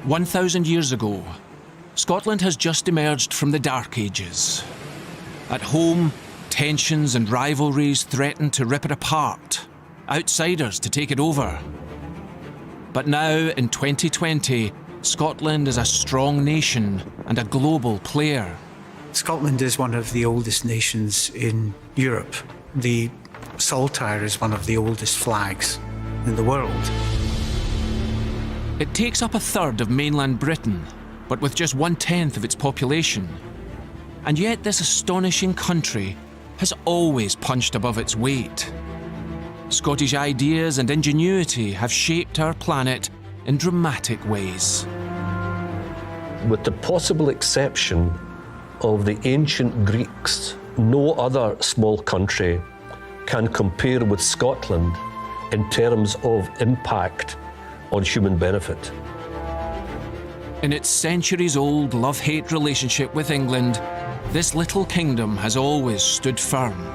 1,000 years ago, Scotland has just emerged from the Dark Ages. At home, tensions and rivalries threaten to rip it apart, outsiders to take it over. But now, in 2020, Scotland is a strong nation and a global player. Scotland is one of the oldest nations in Europe. The Saltire is one of the oldest flags in the world. It takes up a third of mainland Britain, but with just 1/10 of its population. And yet this astonishing country has always punched above its weight. Scottish ideas and ingenuity have shaped our planet in dramatic ways. With the possible exception of the ancient Greeks, no other small country can compare with Scotland in terms of impact on human benefit. In its centuries-old love-hate relationship with England, this little kingdom has always stood firm.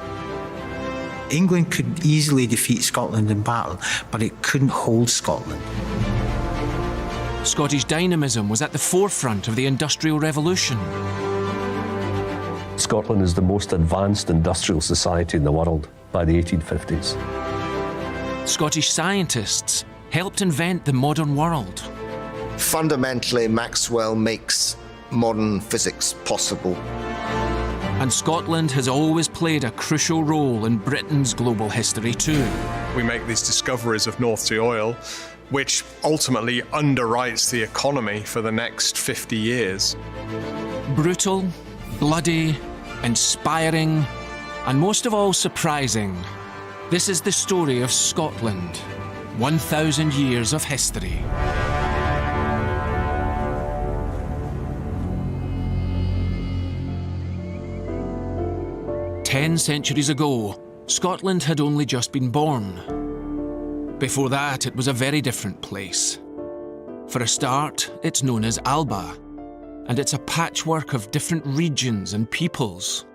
England could easily defeat Scotland in battle, but it couldn't hold Scotland. Scottish dynamism was at the forefront of the Industrial Revolution. Scotland is the most advanced industrial society in the world by the 1850s. Scottish scientists helped invent the modern world. Fundamentally, Maxwell makes modern physics possible. And Scotland has always played a crucial role in Britain's global history too. We make these discoveries of North Sea oil, which ultimately underwrites the economy for the next 50 years. Brutal, bloody, inspiring, and most of all surprising. This is the story of Scotland, 1,000 years of history. Ten centuries ago, Scotland had only just been born. Before that, it was a very different place. For a start, it's known as Alba, and it's a patchwork of different regions and peoples.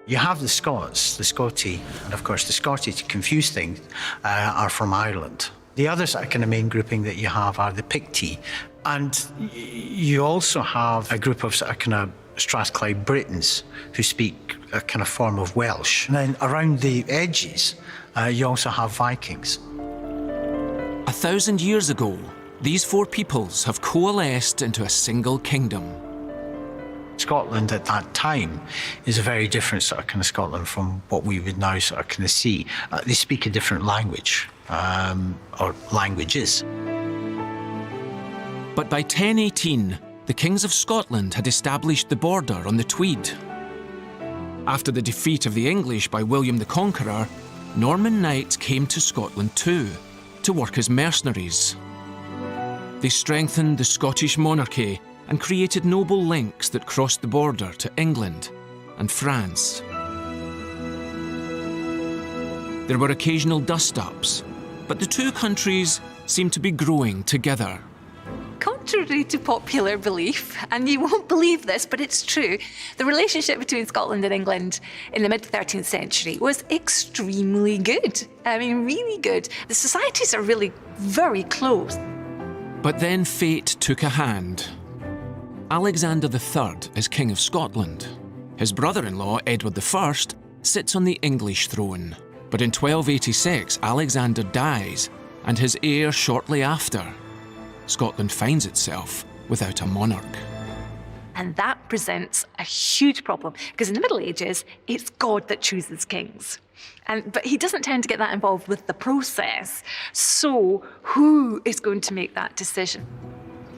You have the Scots, the Scoti, and of course the Scottish, to confuse things, are from Ireland. The other kind of main grouping that you have are the Picti. And you also have a group of kind of Strathclyde Britons who speak a kind of form of Welsh. And then around the edges, you also have Vikings. 1,000 years ago, these four peoples have coalesced into a single kingdom. Scotland at that time is a very different sort of kind of Scotland from what we would now sort of kind of see. They speak a different language, or languages. But by 1018, the kings of Scotland had established the border on the Tweed. After the defeat of the English by William the Conqueror, Norman knights came to Scotland too, to work as mercenaries. They strengthened the Scottish monarchy and created noble links that crossed the border to England and France. There were occasional dust-ups, but the two countries seemed to be growing together. Contrary to popular belief, and you won't believe this, but it's true, the relationship between Scotland and England in the mid-13th century was extremely good. I mean, really good. The societies are really very close. But then fate took a hand. Alexander III is King of Scotland. His brother-in-law, Edward I, sits on the English throne. But in 1286, Alexander dies, and his heir shortly after. Scotland finds itself without a monarch. And that presents a huge problem, because in the Middle Ages, it's God that chooses kings. But he doesn't tend to get that involved with the process. So who is going to make that decision?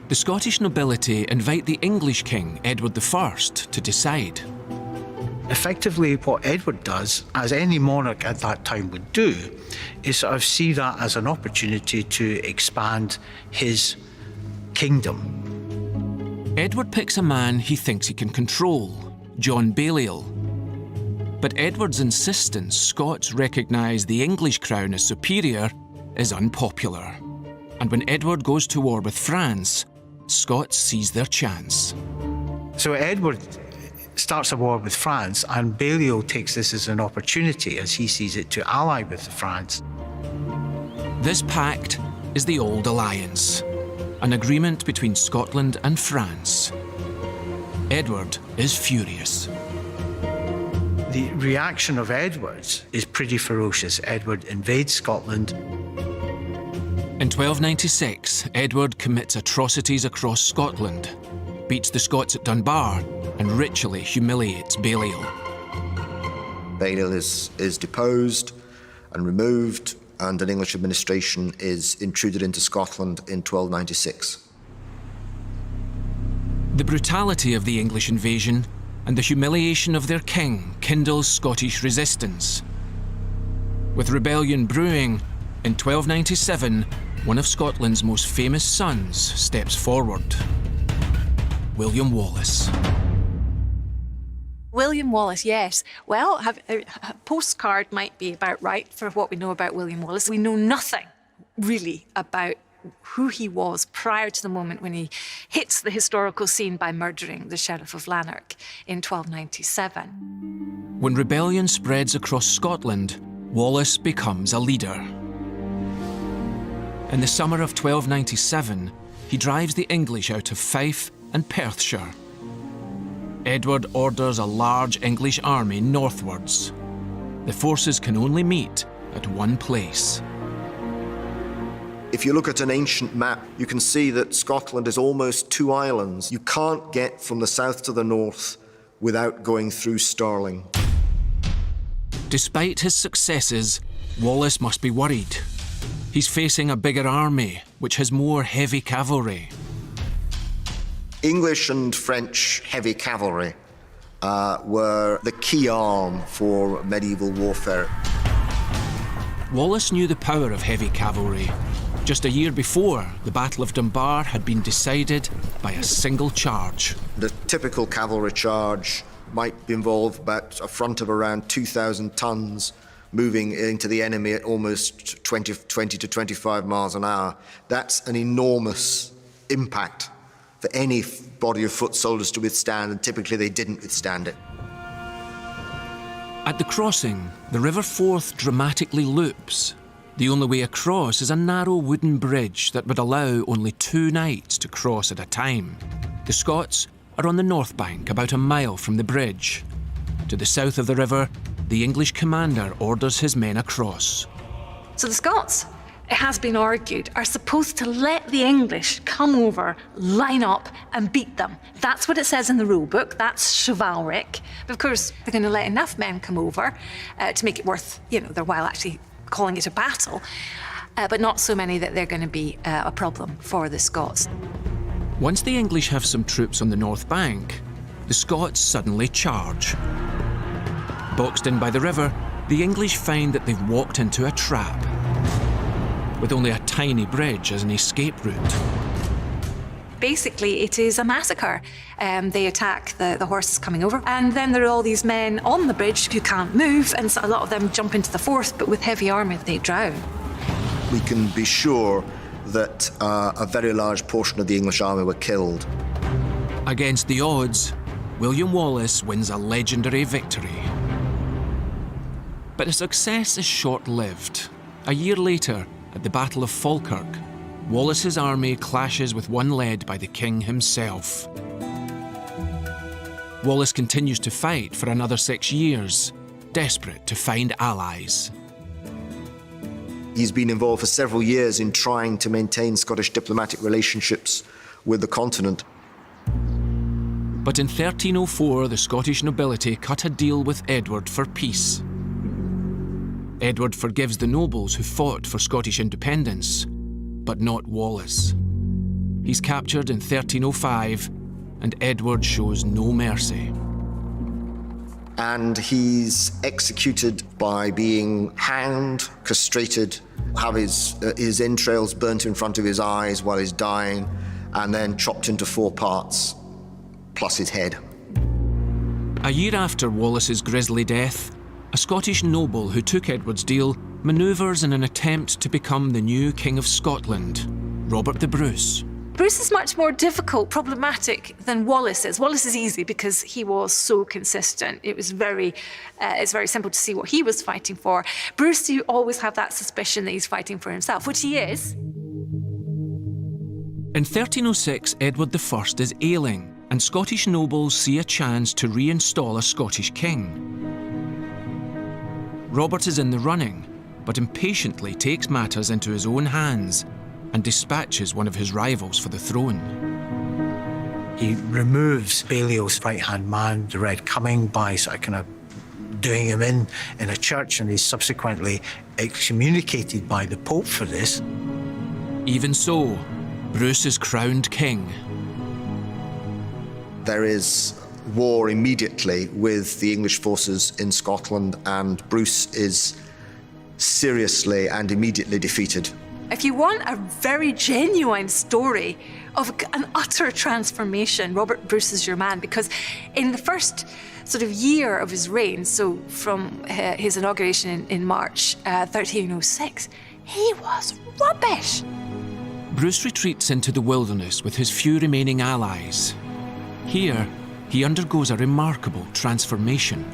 The Scottish nobility invite the English king, Edward I, to decide. Effectively, what Edward does, as any monarch at that time would do, is sort of see that as an opportunity to expand his kingdom. Edward picks a man he thinks he can control, John Balliol. But Edward's insistence Scots recognise the English crown as superior is unpopular. And when Edward goes to war with France, Scots seize their chance. So Edward starts a war with France, and Balliol takes this as an opportunity, as he sees it, to ally with France. This pact is the Old Alliance. an agreement between Scotland and France. Edward is furious. The reaction of Edward is pretty ferocious. Edward invades Scotland. In 1296, Edward commits atrocities across Scotland, beats the Scots at Dunbar, and ritually humiliates Balliol. Balliol is deposed and removed, and an English administration is intruded into Scotland in 1296. The brutality of the English invasion and the humiliation of their king kindles Scottish resistance. With rebellion brewing, in 1297, one of Scotland's most famous sons steps forward. William Wallace. William Wallace, yes. Well, a postcard might be about right for what we know about William Wallace. We know nothing, really, about who he was prior to the moment when he hits the historical scene by murdering the Sheriff of Lanark in 1297. When rebellion spreads across Scotland, Wallace becomes a leader. In the summer of 1297, he drives the English out of Fife and Perthshire. Edward orders a large English army northwards. The forces can only meet at one place. If you look at an ancient map, you can see that Scotland is almost two islands. You can't get from the south to the north without going through Stirling. Despite his successes, Wallace must be worried. He's facing a bigger army, which has more heavy cavalry. English and French heavy cavalry were the key arm for medieval warfare. Wallace knew the power of heavy cavalry. Just a year before, the Battle of Dunbar had been decided by a single charge. The typical cavalry charge might involve about a front of around 2,000 tons moving into the enemy at almost 20 to 25 miles an hour. That's an enormous impact for any body of foot soldiers to withstand, and typically they didn't withstand it. At the crossing, the River Forth dramatically loops. The only way across is a narrow wooden bridge that would allow only 2 knights to cross at a time. The Scots are on the north bank, about a mile from the bridge. To the south of the river, the English commander orders his men across. So the Scots, it has been argued, are supposed to let the English come over, line up and beat them. That's what it says in the rule book. That's chivalric. But of course, they're going to let enough men come over to make it worth, their while actually calling it a battle, but not so many that they're going to be a problem for the Scots. Once the English have some troops on the north bank, the Scots suddenly charge. Boxed in by the river, the English find that they've walked into a trap, with only a tiny bridge as an escape route. Basically, it is a massacre. They attack the horses coming over, and then there are all these men on the bridge who can't move, and so a lot of them jump into the Forth, but with heavy armour, they drown. We can be sure that a very large portion of the English army were killed. Against the odds, William Wallace wins a legendary victory. But the success is short-lived. A year later, at the Battle of Falkirk, Wallace's army clashes with one led by the king himself. Wallace continues to fight for another 6 years, desperate to find allies. He's been involved for several years in trying to maintain Scottish diplomatic relationships with the continent. But in 1304, the Scottish nobility cut a deal with Edward for peace. Edward forgives the nobles who fought for Scottish independence, but not Wallace. He's captured in 1305, and Edward shows no mercy. And he's executed by being hanged, castrated, have his entrails burnt in front of his eyes while he's dying, and then chopped into 4 parts, plus his head. A year after Wallace's grisly death, a Scottish noble who took Edward's deal manoeuvres in an attempt to become the new King of Scotland, Robert the Bruce. Bruce is much more difficult, problematic than Wallace is. Wallace is easy because he was so consistent. It's very simple to see what he was fighting for. Bruce, you always have that suspicion that he's fighting for himself, which he is. In 1306, Edward I is ailing, and Scottish nobles see a chance to reinstall a Scottish king. Robert is in the running, but impatiently takes matters into his own hands and dispatches one of his rivals for the throne. He removes Balliol's right-hand man, the Red Coming, by sort of kind of doing him in a church, and he's subsequently excommunicated by the Pope for this. Even so, Bruce is crowned king. There is war immediately with the English forces in Scotland, and Bruce is seriously and immediately defeated. If you want a very genuine story of an utter transformation, Robert Bruce is your man, because in the first sort of year of his reign, so from his inauguration in March 1306, he was rubbish. Bruce retreats into the wilderness with his few remaining allies. Here, he undergoes a remarkable transformation.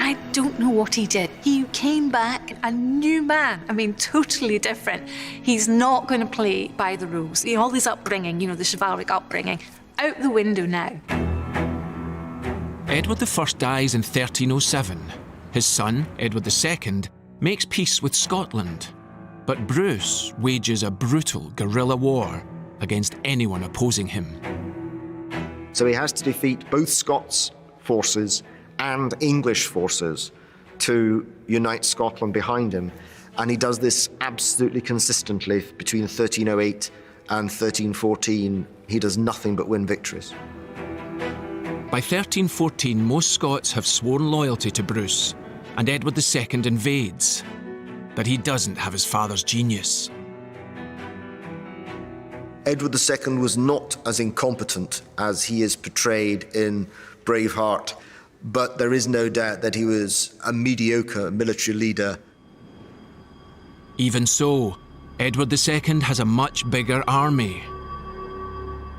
I don't know what he did. He came back a new man. I mean, totally different. He's not going to play by the rules. All his upbringing, the chivalric upbringing, out the window now. Edward I dies in 1307. His son, Edward II, makes peace with Scotland. But Bruce wages a brutal guerrilla war against anyone opposing him. So he has to defeat both Scots forces and English forces to unite Scotland behind him. And he does this absolutely consistently between 1308 and 1314. He does nothing but win victories. By 1314, most Scots have sworn loyalty to Bruce, and Edward II invades. But he doesn't have his father's genius. Edward II was not as incompetent as he is portrayed in Braveheart, but there is no doubt that he was a mediocre military leader. Even so, Edward II has a much bigger army.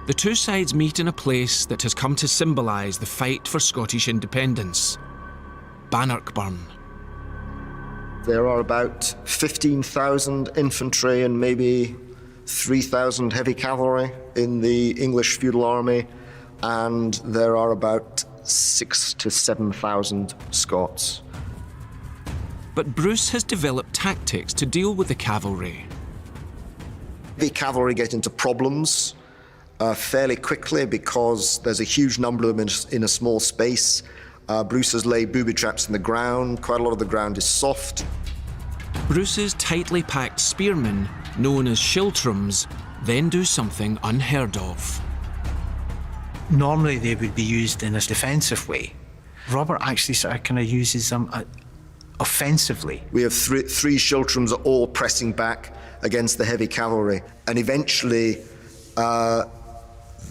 The two sides meet in a place that has come to symbolise the fight for Scottish independence, Bannockburn. There are about 15,000 infantry and maybe 3,000 heavy cavalry in the English feudal army, and there are about 6,000 to 7,000 Scots. But Bruce has developed tactics to deal with the cavalry. The cavalry get into problems fairly quickly because there's a huge number of them in a small space. Bruce has laid booby traps in the ground. Quite a lot of the ground is soft. Bruce's tightly packed spearmen, known as schiltrums, then do something unheard of. Normally they would be used in a defensive way. Robert actually sort of kind of uses them offensively. We have three schiltrums all pressing back against the heavy cavalry, and eventually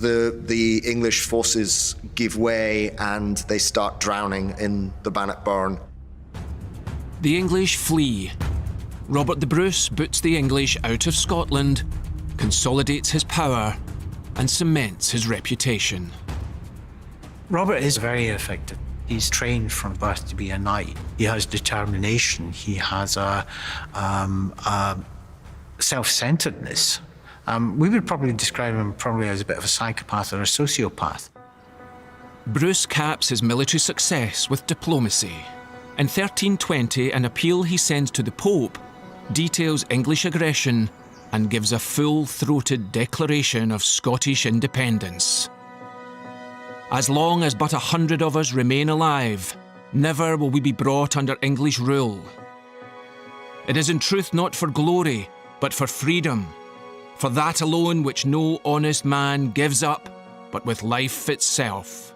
the English forces give way and they start drowning in the Bannockburn. The English flee. Robert the Bruce boots the English out of Scotland, consolidates his power, and cements his reputation. Robert is very effective. He's trained from birth to be a knight. He has determination. He has a self-centeredness. We would probably describe him probably as a bit of a psychopath or a sociopath. Bruce caps his military success with diplomacy. In 1320, an appeal he sends to the Pope details English aggression and gives a full-throated declaration of Scottish independence. As long as but 100 of us remain alive, never will we be brought under English rule. It is in truth not for glory, but for freedom, for that alone which no honest man gives up, but with life itself.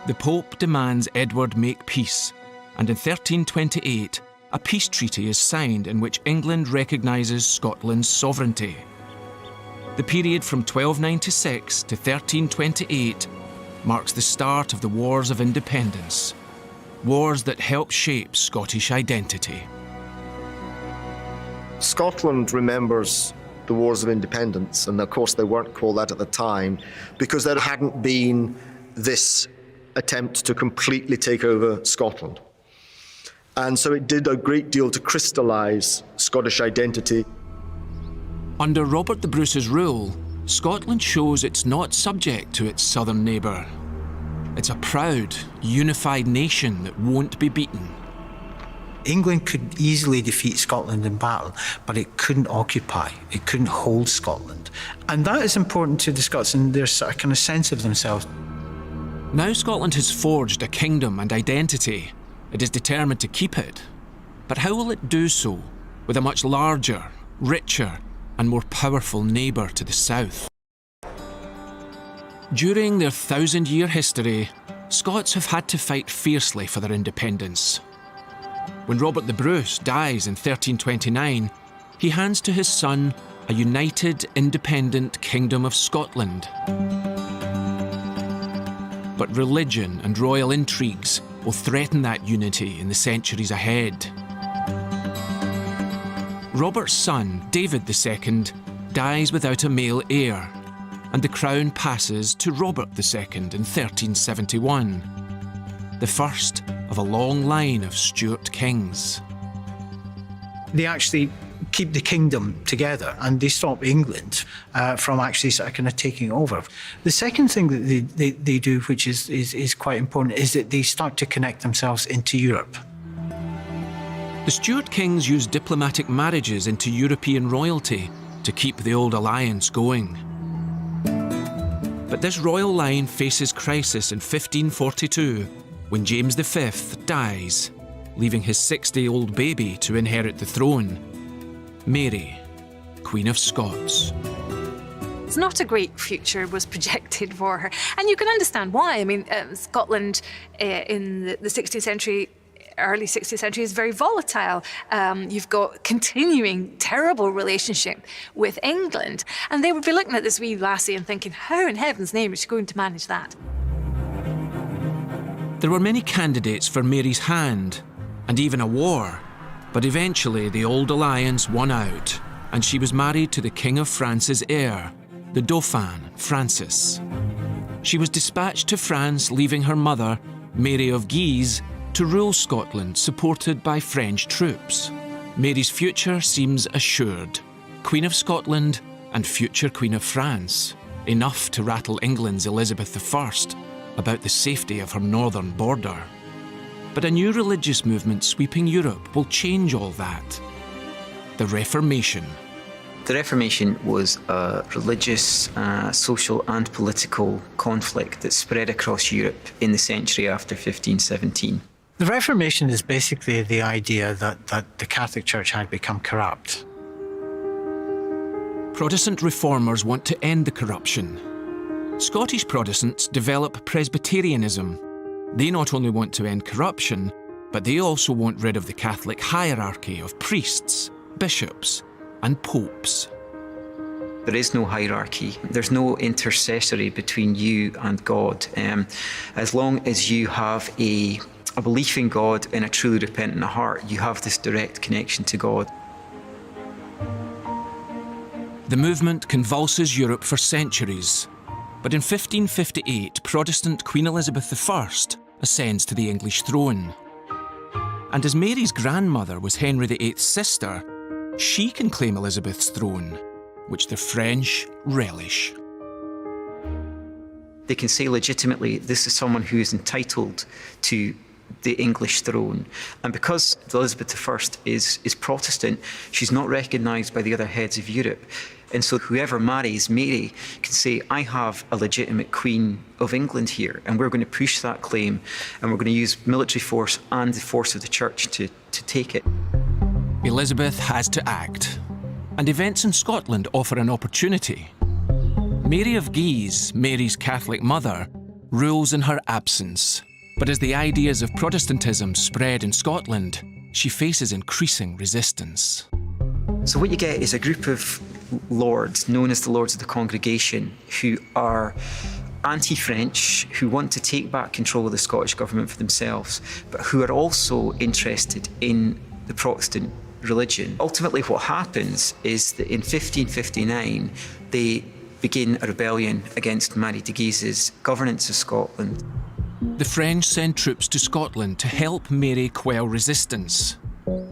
The Pope demands Edward make peace, and in 1328, a peace treaty is signed in which England recognises Scotland's sovereignty. The period from 1296 to 1328 marks the start of the Wars of Independence, wars that help shape Scottish identity. Scotland remembers the Wars of Independence, and of course they weren't called that at the time, because there hadn't been this attempt to completely take over Scotland. And so it did a great deal to crystallise Scottish identity. Under Robert the Bruce's rule, Scotland shows it's not subject to its southern neighbour. It's a proud, unified nation that won't be beaten. England could easily defeat Scotland in battle, but it couldn't occupy, it couldn't hold Scotland. And that is important to the Scots and their sort of kind of sense of themselves. Now Scotland has forged a kingdom and identity. It is determined to keep it. But how will it do so with a much larger, richer, and more powerful neighbour to the south? During their 1,000-year history, Scots have had to fight fiercely for their independence. When Robert the Bruce dies in 1329, he hands to his son a united, independent Kingdom of Scotland. But religion and royal intrigues will threaten that unity in the centuries ahead. Robert's son, David II, dies without a male heir, and the crown passes to Robert II in 1371, the first of a long line of Stuart kings. They actually keep the kingdom together and they stop England from actually sort of kind of taking over. The second thing that they do, which is quite important, is that they start to connect themselves into Europe. The Stuart kings used diplomatic marriages into European royalty to keep the old alliance going. But this royal line faces crisis in 1542 when James V dies, leaving his 60-year-old baby to inherit the throne, Mary, Queen of Scots. It's not a great future was projected for her. And you can understand why. I mean, Scotland in the 16th century, early 16th century is very volatile. You've got continuing terrible relationship with England. And they would be looking at this wee lassie and thinking, how in heaven's name is she going to manage that? There were many candidates for Mary's hand, and even a war. But eventually the old alliance won out, and she was married to the King of France's heir, the Dauphin, Francis. She was dispatched to France, leaving her mother, Mary of Guise, to rule Scotland, supported by French troops. Mary's future seems assured. Queen of Scotland and future Queen of France. Enough to rattle England's Elizabeth I about the safety of her northern border. But a new religious movement sweeping Europe will change all that. The Reformation. The Reformation was a religious, social and political conflict that spread across Europe in the century after 1517. The Reformation is basically the idea that the Catholic Church had become corrupt. Protestant reformers want to end the corruption. Scottish Protestants develop Presbyterianism. They not only want to end corruption, but they also want rid of the Catholic hierarchy of priests, bishops, and popes. There is no hierarchy. There's no intercessory between you and God. As long as you have a belief in God and a truly repentant heart, you have this direct connection to God. The movement convulses Europe for centuries. But in 1558, Protestant Queen Elizabeth I ascends to the English throne. And as Mary's grandmother was Henry VIII's sister, she can claim Elizabeth's throne, which the French relish. They can say legitimately, this is someone who is entitled to the English throne. And because Elizabeth I is Protestant, she's not recognised by the other heads of Europe. And so whoever marries Mary can say, I have a legitimate Queen of England here, and we're going to push that claim, and we're going to use military force and the force of the Church to take it. Elizabeth has to act, and events in Scotland offer an opportunity. Mary of Guise, Mary's Catholic mother, rules in her absence. But as the ideas of Protestantism spread in Scotland, she faces increasing resistance. So what you get is a group of lords, known as the Lords of the Congregation, who are anti-French, who want to take back control of the Scottish government for themselves, but who are also interested in the Protestant religion. Ultimately, what happens is that in 1559, they begin a rebellion against Mary de Guise's governance of Scotland. The French send troops to Scotland to help Mary quell resistance.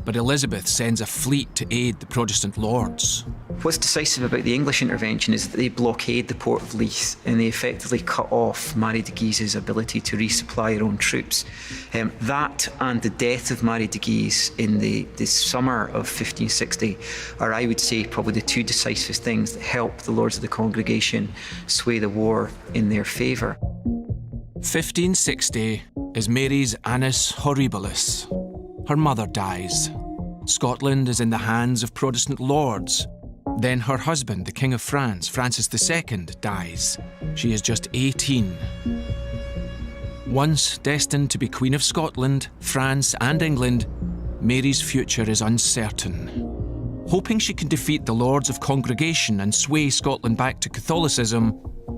But Elizabeth sends a fleet to aid the Protestant lords. What's decisive about the English intervention is that they blockade the port of Leith and they effectively cut off Marie de Guise's ability to resupply her own troops. That and the death of Marie de Guise in the summer of 1560 are, I would say, probably the two decisive things that helped the Lords of the Congregation sway the war in their favour. 1560 is Mary's Annus Horribilis. Her mother dies. Scotland is in the hands of Protestant lords. Then her husband, the King of France, Francis II, dies. She is just 18. Once destined to be Queen of Scotland, France and England, Mary's future is uncertain. Hoping she can defeat the Lords of Congregation and sway Scotland back to Catholicism,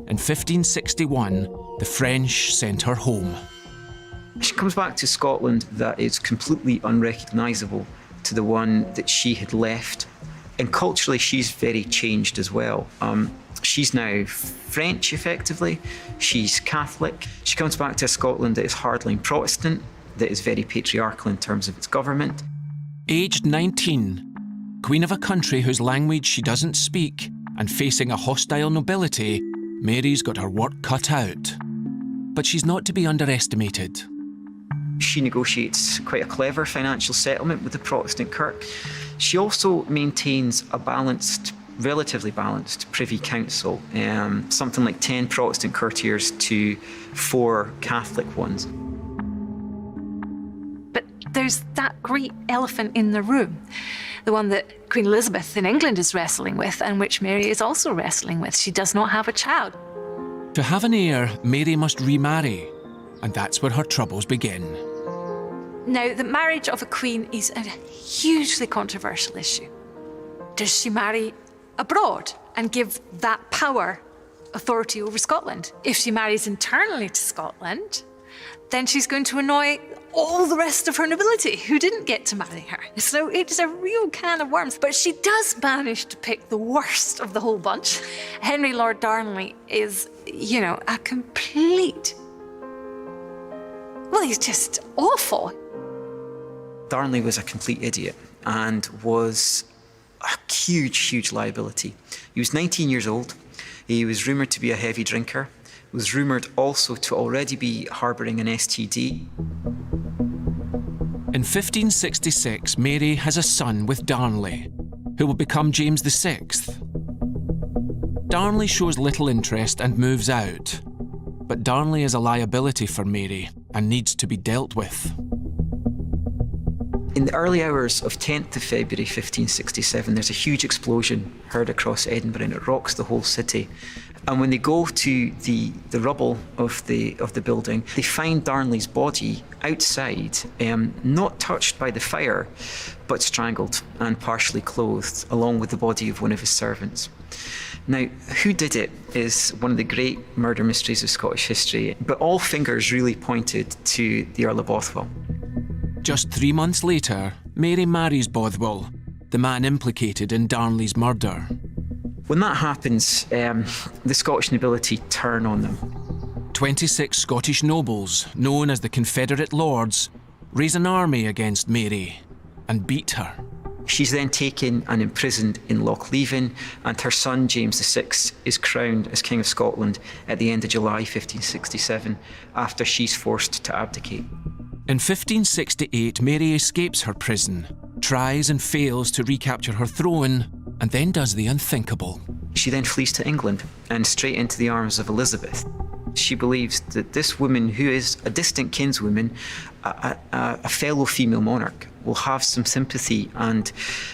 in 1561, the French sent her home. She comes back to Scotland that is completely unrecognisable to the one that she had left. And culturally, she's very changed as well. She's now French, effectively. She's Catholic. She comes back to a Scotland that is hardline Protestant, that is very patriarchal in terms of its government. Aged 19, queen of a country whose language she doesn't speak, and facing a hostile nobility, Mary's got her work cut out. But she's not to be underestimated. She negotiates quite a clever financial settlement with the Protestant Kirk. She also maintains a relatively balanced Privy Council, something like 10 Protestant courtiers to 4 Catholic ones. But there's that great elephant in the room, the one that Queen Elizabeth in England is wrestling with and which Mary is also wrestling with. She does not have a child. To have an heir, Mary must remarry, and that's where her troubles begin. Now, the marriage of a queen is a hugely controversial issue. Does she marry abroad and give that power, authority over Scotland? If she marries internally to Scotland, then she's going to annoy all the rest of her nobility who didn't get to marry her. So it's a real can of worms. But she does manage to pick the worst of the whole bunch. Henry Lord Darnley is, a complete... Well, he's just awful. Darnley was a complete idiot and was a huge liability. He was 19 years old. He was rumoured to be a heavy drinker. Was rumoured also to already be harbouring an STD. In 1566, Mary has a son with Darnley, who will become James VI. Darnley shows little interest and moves out. But Darnley is a liability for Mary and needs to be dealt with. In the early hours of 10th of February 1567, there's a huge explosion heard across Edinburgh and it rocks the whole city. And when they go to the rubble of the building, they find Darnley's body outside, not touched by the fire, but strangled and partially clothed, along with the body of one of his servants. Now, who did it is one of the great murder mysteries of Scottish history, but all fingers really pointed to the Earl of Bothwell. Just 3 months later, Mary marries Bothwell, the man implicated in Darnley's murder. When that happens, the Scottish nobility turn on them. 26 Scottish nobles, known as the Confederate Lords, raise an army against Mary and beat her. She's then taken and imprisoned in Lochleven, and her son James VI is crowned as King of Scotland at the end of July 1567, after she's forced to abdicate. In 1568, Mary escapes her prison, tries and fails to recapture her throne, and then does the unthinkable. She then flees to England and straight into the arms of Elizabeth. She believes that this woman, who is a distant kinswoman, a fellow female monarch, will have some sympathy and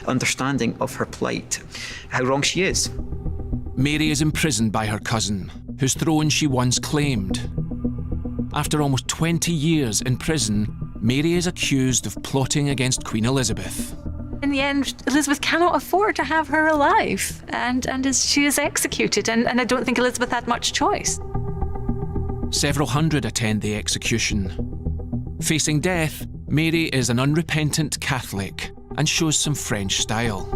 understanding of her plight, how wrong she is. Mary is imprisoned by her cousin, whose throne she once claimed. After almost 20 years in prison, Mary is accused of plotting against Queen Elizabeth. In the end, Elizabeth cannot afford to have her alive, and she is executed, and I don't think Elizabeth had much choice. Several hundred attend the execution. Facing death, Mary is an unrepentant Catholic and shows some French style.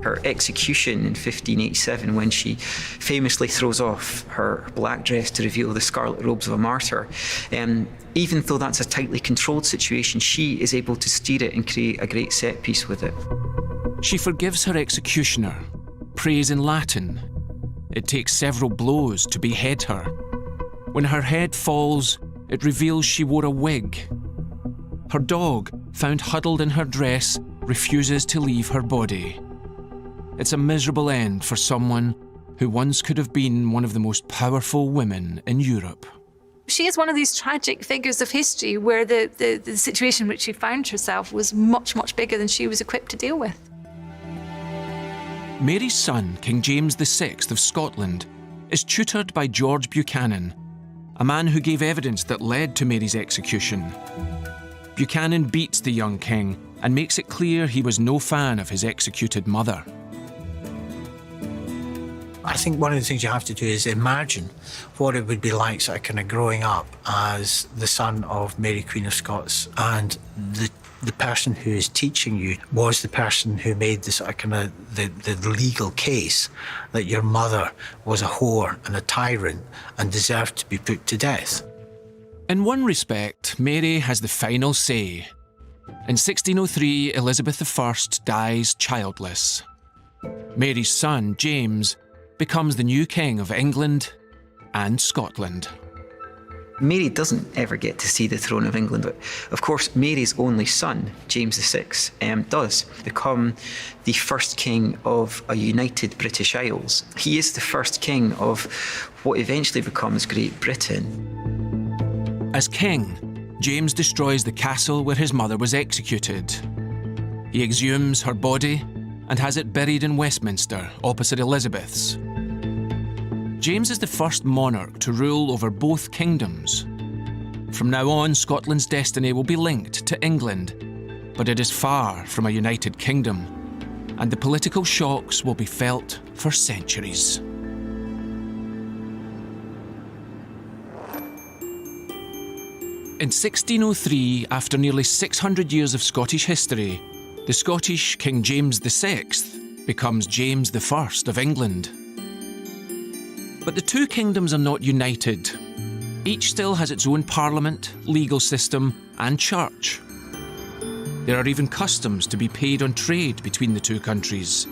Her execution in 1587, when she famously throws off her black dress to reveal the scarlet robes of a martyr, even though that's a tightly controlled situation, she is able to steer it and create a great set piece with it. She forgives her executioner, prays in Latin. It takes several blows to behead her. When her head falls, it reveals she wore a wig. Her dog, found huddled in her dress, refuses to leave her body. It's a miserable end for someone who once could have been one of the most powerful women in Europe. She is one of these tragic figures of history where the situation in which she found herself was much, much bigger than she was equipped to deal with. Mary's son, King James VI of Scotland, is tutored by George Buchanan, a man who gave evidence that led to Mary's execution. Buchanan beats the young king and makes it clear he was no fan of his executed mother. I think one of the things you have to do is imagine what it would be like sort of kind of growing up as the son of Mary, Queen of Scots, and the person who is teaching you was the person who made the sort of kind of the legal case that your mother was a whore and a tyrant and deserved to be put to death. In one respect, Mary has the final say. In 1603, Elizabeth I dies childless. Mary's son, James, becomes the new king of England and Scotland. Mary doesn't ever get to see the throne of England, but of course Mary's only son, James VI, does become the first king of a united British Isles. He is the first king of what eventually becomes Great Britain. As king, James destroys the castle where his mother was executed. He exhumes her body and has it buried in Westminster, opposite Elizabeth's. James is the first monarch to rule over both kingdoms. From now on, Scotland's destiny will be linked to England, but it is far from a united kingdom, and the political shocks will be felt for centuries. In 1603, after nearly 600 years of Scottish history, the Scottish King James VI becomes James I of England. But the two kingdoms are not united. Each still has its own parliament, legal system, and church. There are even customs to be paid on trade between the two countries.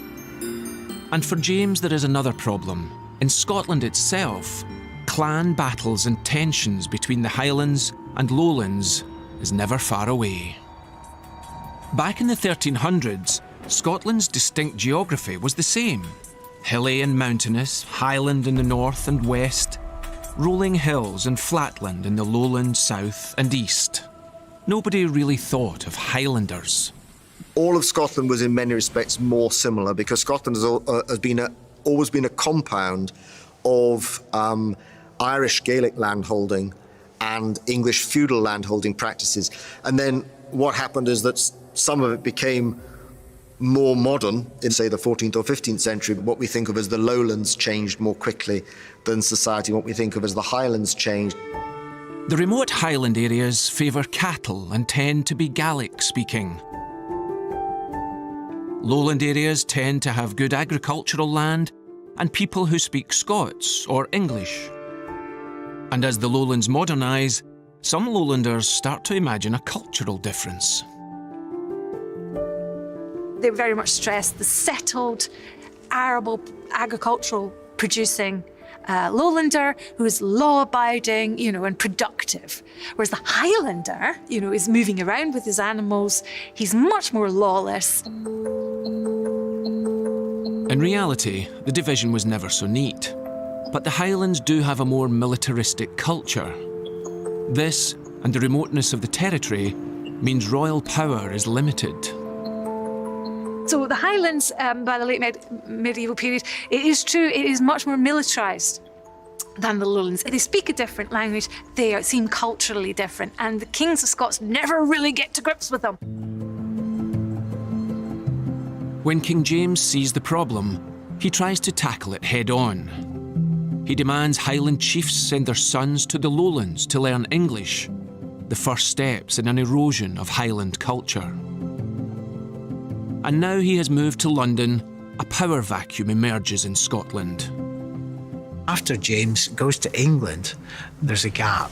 And for James, there is another problem. In Scotland itself, clan battles and tensions between the Highlands and Lowlands is never far away. Back in the 1300s, Scotland's distinct geography was the same. Hilly and mountainous, highland in the north and west, rolling hills and flatland in the lowland south and east. Nobody really thought of Highlanders. All of Scotland was in many respects more similar because Scotland has always been a compound of Irish Gaelic landholding and English feudal landholding practices. And then what happened is that some of it became more modern in, say, the 14th or 15th century. What we think of as the lowlands changed more quickly than society. What we think of as the highlands changed. The remote highland areas favour cattle and tend to be Gaelic-speaking. Lowland areas tend to have good agricultural land and people who speak Scots or English. And as the lowlands modernise, some lowlanders start to imagine a cultural difference. They very much stressed the settled, arable, agricultural producing lowlander who is law-abiding, and productive. Whereas the Highlander, is moving around with his animals. He's much more lawless. In reality, the division was never so neat. But the Highlands do have a more militaristic culture. This, and the remoteness of the territory, means royal power is limited. So the Highlands, by the late medieval period, it is true, it is much more militarised than the Lowlands. They speak a different language, they seem culturally different, and the kings of Scots never really get to grips with them. When King James sees the problem, he tries to tackle it head on. He demands Highland chiefs send their sons to the Lowlands to learn English, the first steps in an erosion of Highland culture. And now he has moved to London, a power vacuum emerges in Scotland. After James goes to England, there's a gap.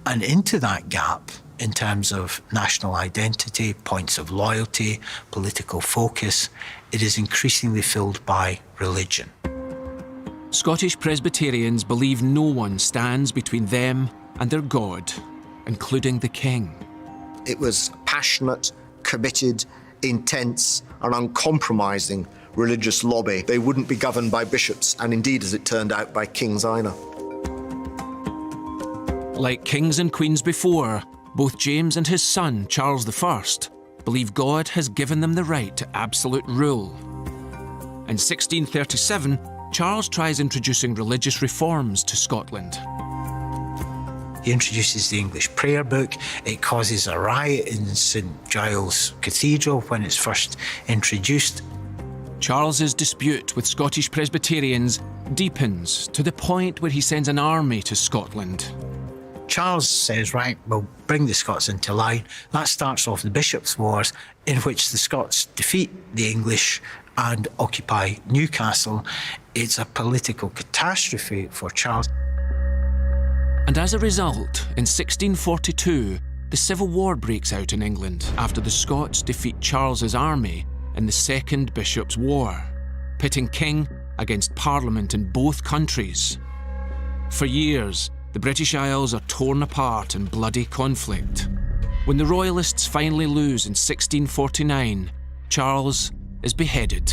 And into that gap, in terms of national identity, points of loyalty, political focus, it is increasingly filled by religion. Scottish Presbyterians believe no one stands between them and their God, including the king. It was passionate, committed, intense, and uncompromising religious lobby. They wouldn't be governed by bishops, and indeed, as it turned out, by kings either. Like kings and queens before, both James and his son, Charles I, believe God has given them the right to absolute rule. In 1637, Charles tries introducing religious reforms to Scotland. He introduces the English prayer book. It causes a riot in St Giles Cathedral when it's first introduced. Charles's dispute with Scottish Presbyterians deepens to the point where he sends an army to Scotland. Charles says, right, we'll bring the Scots into line. That starts off the Bishops' Wars, in which the Scots defeat the English and occupy Newcastle. It's a political catastrophe for Charles. And as a result, in 1642, the Civil War breaks out in England after the Scots defeat Charles's army in the Second Bishops' War, pitting king against Parliament in both countries. For years, the British Isles are torn apart in bloody conflict. When the Royalists finally lose in 1649, Charles is beheaded.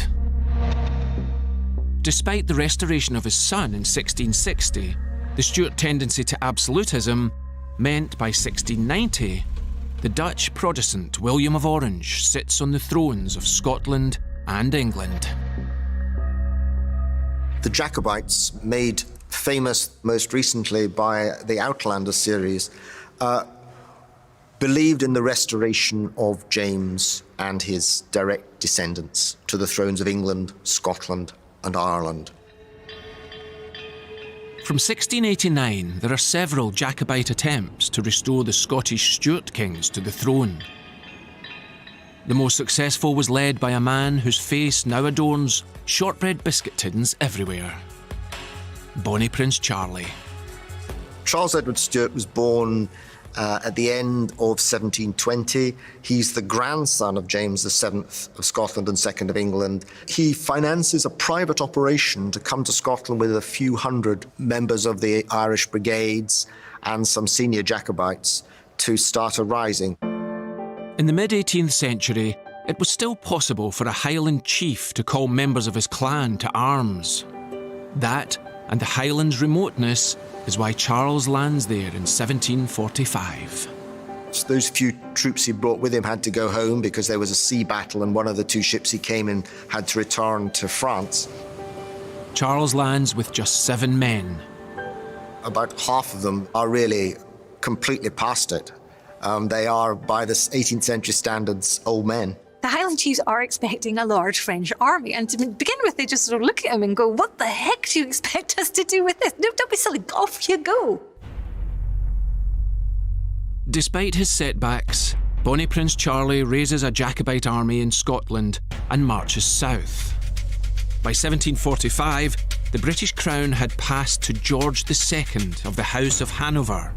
Despite the restoration of his son in 1660, the Stuart tendency to absolutism meant by 1690, the Dutch Protestant William of Orange sits on the thrones of Scotland and England. The Jacobites, made famous most recently by the Outlander series, believed in the restoration of James and his direct descendants to the thrones of England, Scotland, and Ireland. From 1689, there are several Jacobite attempts to restore the Scottish Stuart kings to the throne. The most successful was led by a man whose face now adorns shortbread biscuit tins everywhere: Bonnie Prince Charlie. Charles Edward Stuart was born at the end of 1720. He's the grandson of James VII of Scotland and II of England. He finances a private operation to come to Scotland with a few hundred members of the Irish Brigades and some senior Jacobites to start a rising. In the mid-18th century, it was still possible for a Highland chief to call members of his clan to arms. That, and the Highlands' remoteness, is why Charles lands there in 1745. So those few troops he brought with him had to go home because there was a sea battle and one of the two ships he came in had to return to France. Charles lands with just 7 men. About half of them are really completely past it. They are, by the 18th century standards, old men. The Highland chiefs are expecting a large French army, and to begin with, they just sort of look at him and go, "What the heck do you expect us to do with this? No, don't be silly, off you go." Despite his setbacks, Bonnie Prince Charlie raises a Jacobite army in Scotland and marches south. By 1745, the British crown had passed to George II of the House of Hanover.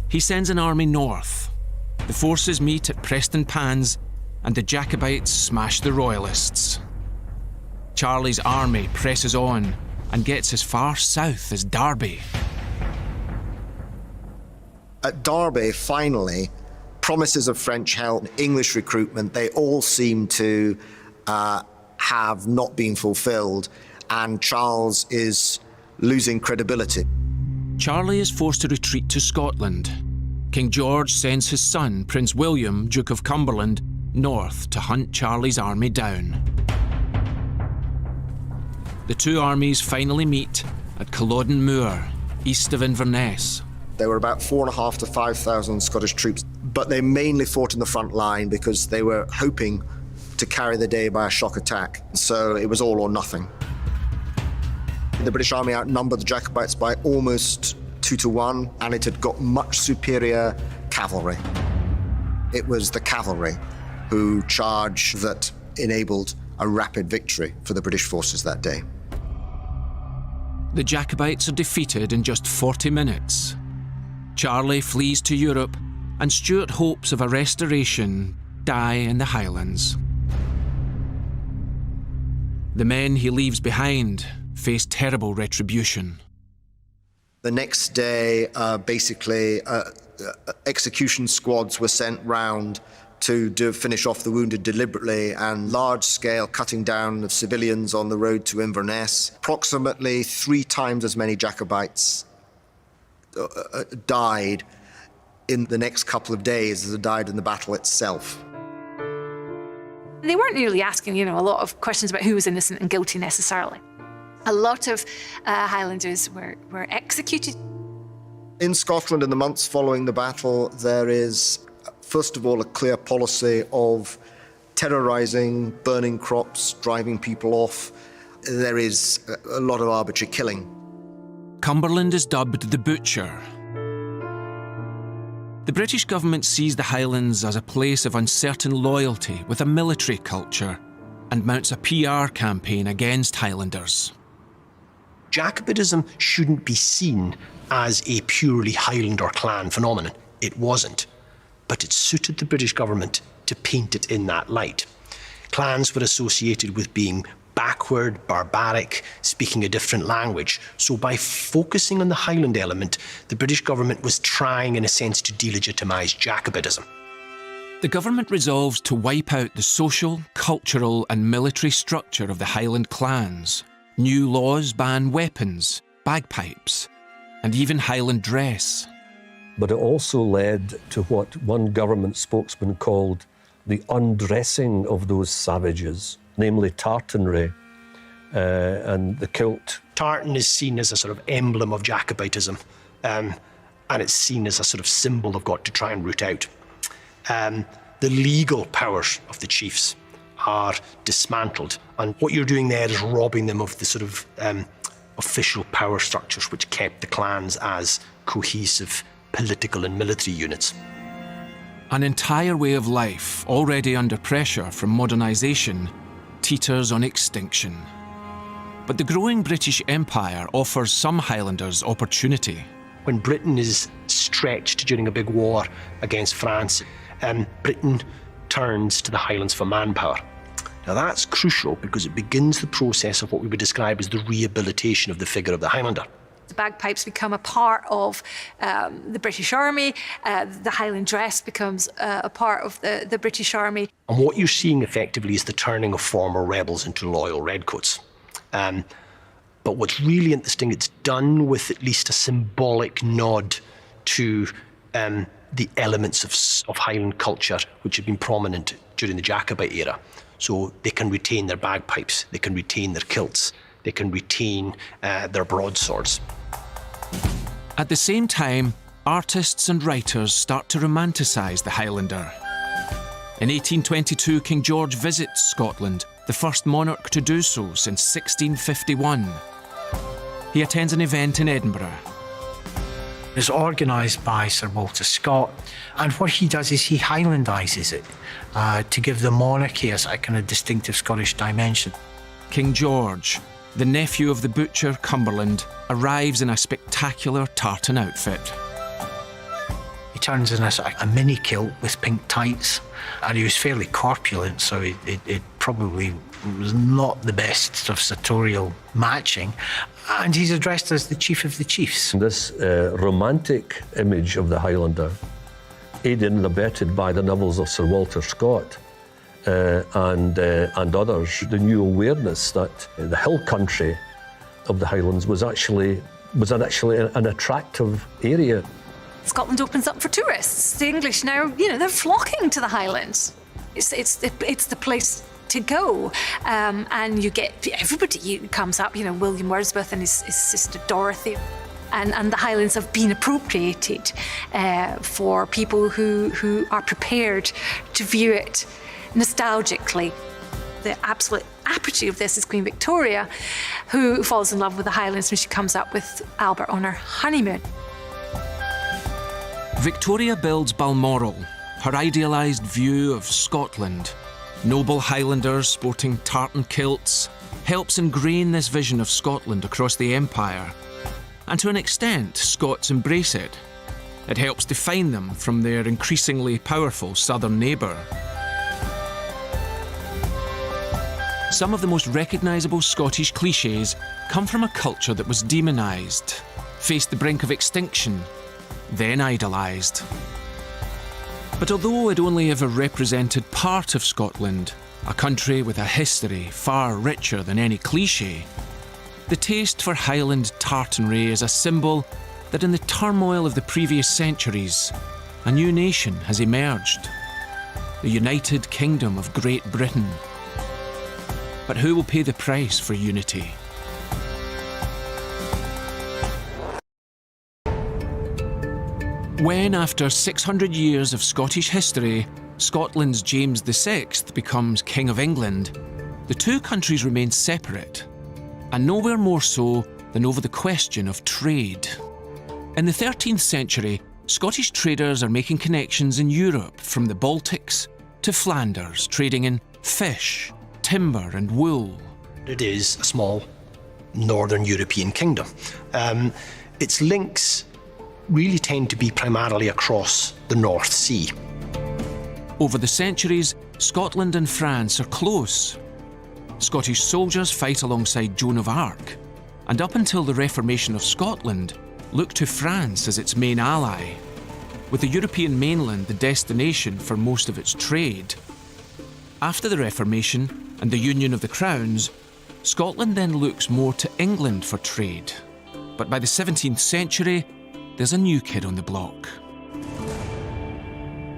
He sends an army north. The forces meet at Prestonpans, and the Jacobites smash the Royalists. Charlie's army presses on and gets as far south as Derby. At Derby, finally, promises of French help, English recruitment, they all seem to have not been fulfilled, and Charles is losing credibility. Charlie is forced to retreat to Scotland. King George sends his son, Prince William, Duke of Cumberland, north to hunt Charlie's army down. The two armies finally meet at Culloden Moor, east of Inverness. There were about 4,500 to 5,000 Scottish troops, but they mainly fought in the front line because they were hoping to carry the day by a shock attack. So it was all or nothing. The British army outnumbered the Jacobites by almost 2 to 1, and it had got much superior cavalry. It was the cavalry who charged that enabled a rapid victory for the British forces that day. The Jacobites are defeated in just 40 minutes. Charlie flees to Europe, and Stuart hopes of a restoration die in the Highlands. The men he leaves behind face terrible retribution. The next day, execution squads were sent round to finish off the wounded deliberately, and large-scale cutting down of civilians on the road to Inverness. Approximately 3 times as many Jacobites died in the next couple of days as died in the battle itself. They weren't really asking, a lot of questions about who was innocent and guilty necessarily. A lot of Highlanders were executed. In Scotland, in the months following the battle, there is, first of all, a clear policy of terrorising, burning crops, driving people off. There is a lot of arbitrary killing. Cumberland is dubbed the Butcher. The British government sees the Highlands as a place of uncertain loyalty with a military culture and mounts a PR campaign against Highlanders. Jacobitism shouldn't be seen as a purely Highland or clan phenomenon. It wasn't. But it suited the British government to paint it in that light. Clans were associated with being backward, barbaric, speaking a different language. So by focusing on the Highland element, the British government was trying, in a sense, to delegitimise Jacobitism. The government resolves to wipe out the social, cultural and military structure of the Highland clans. New laws ban weapons, bagpipes, and even Highland dress. But it also led to what one government spokesman called the undressing of those savages, namely tartanry and the kilt. Tartan is seen as a sort of emblem of Jacobitism, and it's seen as a sort of symbol they've got to try and root out. The legal powers of the chiefs are dismantled, and what you're doing there is robbing them of the sort of official power structures which kept the clans as cohesive political and military units. An entire way of life, already under pressure from modernisation, teeters on extinction. But the growing British Empire offers some Highlanders opportunity. When Britain is stretched during a big war against France, Britain turns to the Highlands for manpower. Now that's crucial because it begins the process of what we would describe as the rehabilitation of the figure of the Highlander. The bagpipes become a part of the British Army. The Highland dress becomes a part of the British Army. And what you're seeing effectively is the turning of former rebels into loyal redcoats. But what's really interesting, it's done with at least a symbolic nod to the elements of Highland culture which have been prominent during the Jacobite era. So they can retain their bagpipes, they can retain their kilts, they can retain their broadswords. At the same time, artists and writers start to romanticise the Highlander. In 1822, King George visits Scotland, the first monarch to do so since 1651. He attends an event in Edinburgh. It's organised by Sir Walter Scott, and what he does is he Highlandises it to give the monarchy a kind of distinctive Scottish dimension. King George, the nephew of the Butcher Cumberland, arrives in a spectacular tartan outfit. He turns in a mini kilt with pink tights, and he was fairly corpulent, so it probably was not the best sort of sartorial matching. And he's addressed as the chief of the chiefs. This romantic image of the Highlander, aided and abetted by the novels of Sir Walter Scott and others, the new awareness that the hill country of the Highlands was actually an attractive area. Scotland opens up for tourists. The English now, they're flocking to the Highlands. It's the place to go, and you get everybody comes up. William Wordsworth and his sister Dorothy, and the Highlands have been appropriated for people who are prepared to view it nostalgically. The absolute apogee of this is Queen Victoria, who falls in love with the Highlands when she comes up with Albert on her honeymoon. Victoria builds Balmoral, her idealised view of Scotland. Noble Highlanders sporting tartan kilts helps ingrain this vision of Scotland across the empire. And to an extent, Scots embrace it. It helps define them from their increasingly powerful southern neighbour. Some of the most recognisable Scottish clichés come from a culture that was demonised, faced the brink of extinction, then idolised. But although it only ever represented part of Scotland, a country with a history far richer than any cliché, the taste for Highland tartanry is a symbol that in the turmoil of the previous centuries, a new nation has emerged, the United Kingdom of Great Britain. But who will pay the price for unity? When, after 600 years of Scottish history, Scotland's James VI becomes King of England, the two countries remain separate, and nowhere more so than over the question of trade. In the 13th century, Scottish traders are making connections in Europe from the Baltics to Flanders, trading in fish, timber and wool. It is a small northern European kingdom. Its links really tend to be primarily across the North Sea. Over the centuries, Scotland and France are close. Scottish soldiers fight alongside Joan of Arc, and up until the Reformation of Scotland, look to France as its main ally, with the European mainland the destination for most of its trade. After the Reformation and the Union of the Crowns, Scotland then looks more to England for trade. But by the 17th century, there's a new kid on the block.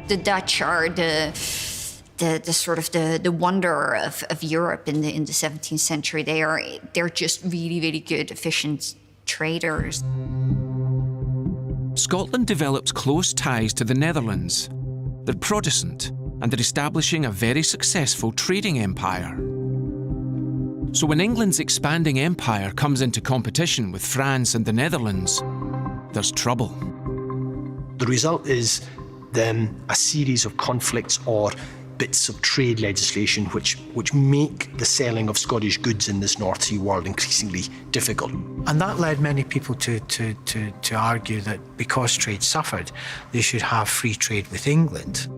The Dutch are the sort of the wonder of Europe in the 17th century. They're just really, really good, efficient traders. Scotland develops close ties to the Netherlands. They're Protestant, and they're establishing a very successful trading empire. So when England's expanding empire comes into competition with France and the Netherlands, there's trouble. The result is then a series of conflicts or bits of trade legislation which make the selling of Scottish goods in this North Sea world increasingly difficult. And that led many people to argue that because trade suffered, they should have free trade with England.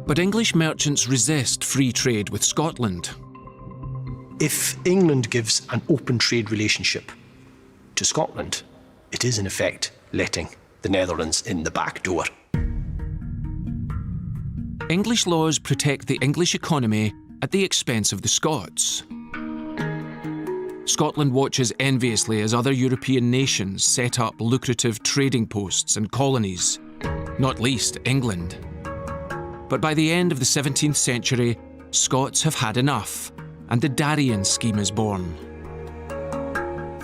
But English merchants resist free trade with Scotland. If England gives an open trade relationship to Scotland, it is in effect letting the Netherlands in the back door. English laws protect the English economy at the expense of the Scots. Scotland watches enviously as other European nations set up lucrative trading posts and colonies, not least England. But by the end of the 17th century, Scots have had enough, and the Darien scheme is born.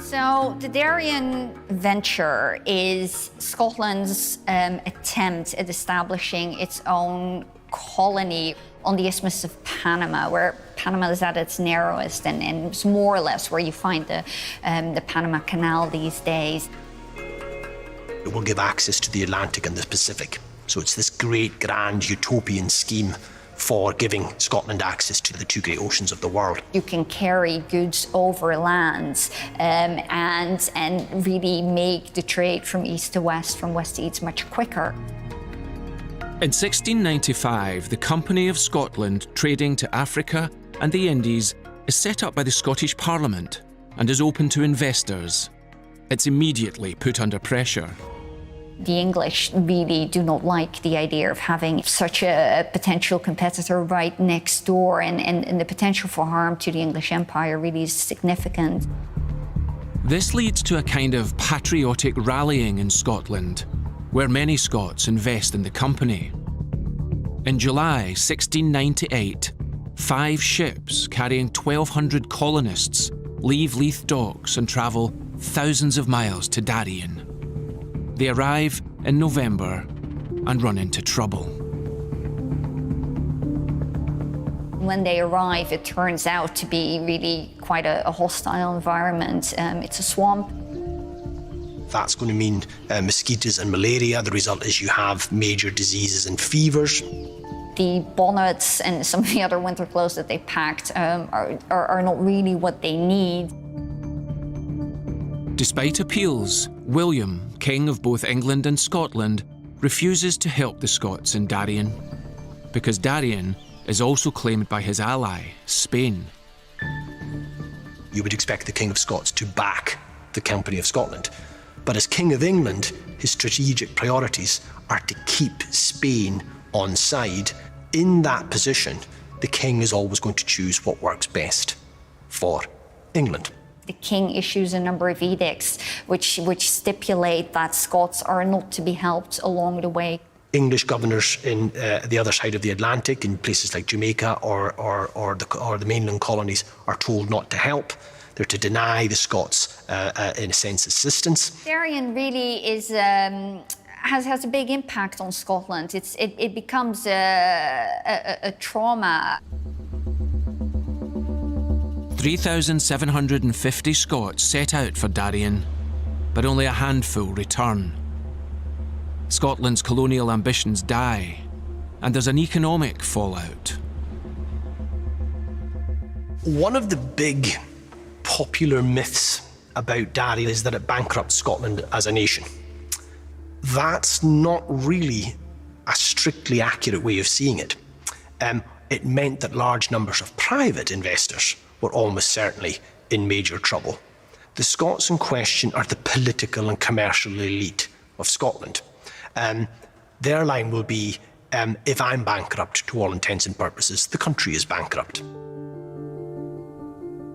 So the Darien venture is Scotland's attempt at establishing its own colony on the Isthmus of Panama, where Panama is at its narrowest and it's more or less where you find the Panama Canal these days. It will give access to the Atlantic and the Pacific. So it's this great, grand, utopian scheme for giving Scotland access to the two great oceans of the world. You can carry goods over land and really make the trade from east to west, from west to east much quicker. In 1695, the Company of Scotland trading to Africa and the Indies is set up by the Scottish Parliament and is open to investors. It's immediately put under pressure. The English really do not like the idea of having such a potential competitor right next door, and the potential for harm to the English Empire really is significant. This leads to a kind of patriotic rallying in Scotland, where many Scots invest in the company. In July 1698, 5 ships carrying 1,200 colonists leave Leith docks and travel thousands of miles to Darien. They arrive in November and run into trouble. When they arrive, it turns out to be really quite a hostile environment. It's a swamp. That's going to mean mosquitoes and malaria. The result is you have major diseases and fevers. The bonnets and some of the other winter clothes that they packed are not really what they need. Despite appeals, William, King of both England and Scotland, refuses to help the Scots in Darien, because Darien is also claimed by his ally, Spain. you would expect the King of Scots to back the Company of Scotland. But as King of England, his strategic priorities are to keep Spain on side. In that position, the king is always going to choose what works best for England. The king issues a number of edicts which stipulate that Scots are not to be helped along the way. English governors in the other side of the Atlantic, in places like Jamaica or the mainland colonies, are told not to help. They're to deny the Scots, in a sense, assistance. Darien really is has a big impact on Scotland. It becomes a trauma. 3,750 Scots set out for Darien, but only a handful return. Scotland's colonial ambitions die, and there's an economic fallout. One of the big popular myths about Darien is that it bankrupts Scotland as a nation. That's not really a strictly accurate way of seeing it. It meant that large numbers of private investors were almost certainly in major trouble. The Scots in question are the political and commercial elite of Scotland. Their line will be, if I'm bankrupt, to all intents and purposes, the country is bankrupt.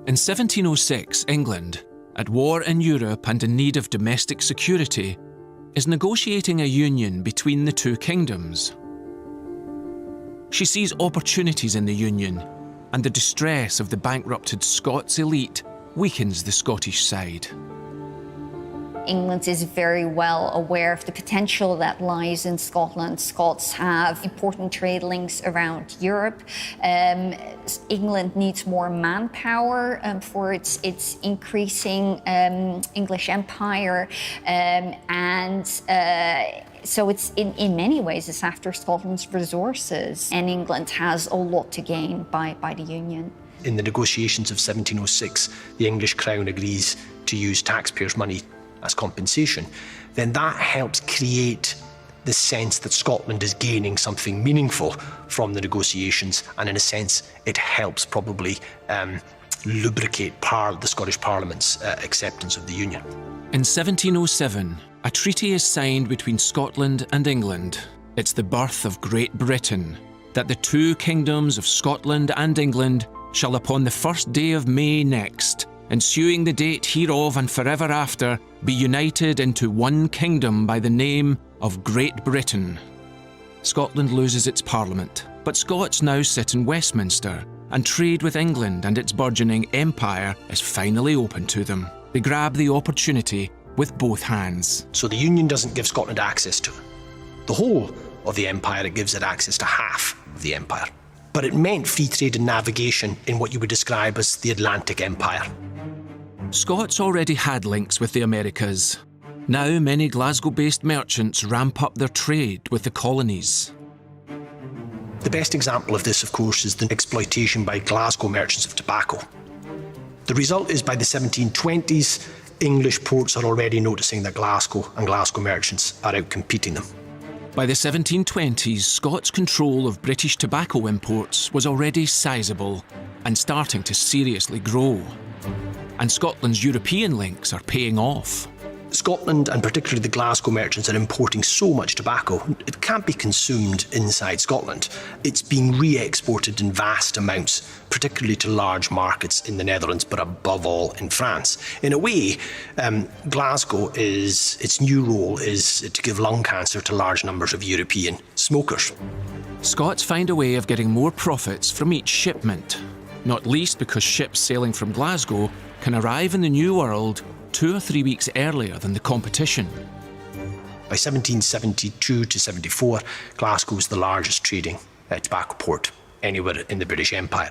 In 1706, England, at war in Europe and in need of domestic security, is negotiating a union between the two kingdoms. She sees opportunities in the union, and the distress of the bankrupted Scots elite weakens the Scottish side. England is very well aware of the potential that lies in Scotland. Scots have important trade links around Europe. England needs more manpower for its increasing English empire, so it's in many ways it's after Scotland's resources, and England has a lot to gain by the union. In the negotiations of 1706, the English crown agrees to use taxpayers' money as compensation. Then that helps create the sense that Scotland is gaining something meaningful from the negotiations, and in a sense it helps probably lubricate the Scottish Parliament's acceptance of the Union. In 1707, a treaty is signed between Scotland and England. It's the birth of Great Britain, that the two kingdoms of Scotland and England shall upon the 1st day of May next, ensuing the date hereof and forever after, be united into one kingdom by the name of Great Britain. Scotland loses its parliament, but Scots now sit in Westminster, and trade with England and its burgeoning empire is finally open to them. They grab the opportunity with both hands. So the Union doesn't give Scotland access to the whole of the empire, it gives it access to half of the empire. But it meant free trade and navigation in what you would describe as the Atlantic Empire. Scots already had links with the Americas. Now many Glasgow-based merchants ramp up their trade with the colonies. The best example of this, of course, is the exploitation by Glasgow merchants of tobacco. The result is by the 1720s, English ports are already noticing that Glasgow and Glasgow merchants are outcompeting them. By the 1720s, Scots' control of British tobacco imports was already sizable and starting to seriously grow. And Scotland's European links are paying off. Scotland, and particularly the Glasgow merchants, are importing so much tobacco, it can't be consumed inside Scotland. It's being re-exported in vast amounts, particularly to large markets in the Netherlands, but above all in France. In a way, Glasgow its new role is to give lung cancer to large numbers of European smokers. Scots find a way of getting more profits from each shipment, not least because ships sailing from Glasgow can arrive in the New World 2 or 3 weeks earlier than the competition. By 1772 to 74, Glasgow was the largest trading tobacco port anywhere in the British Empire.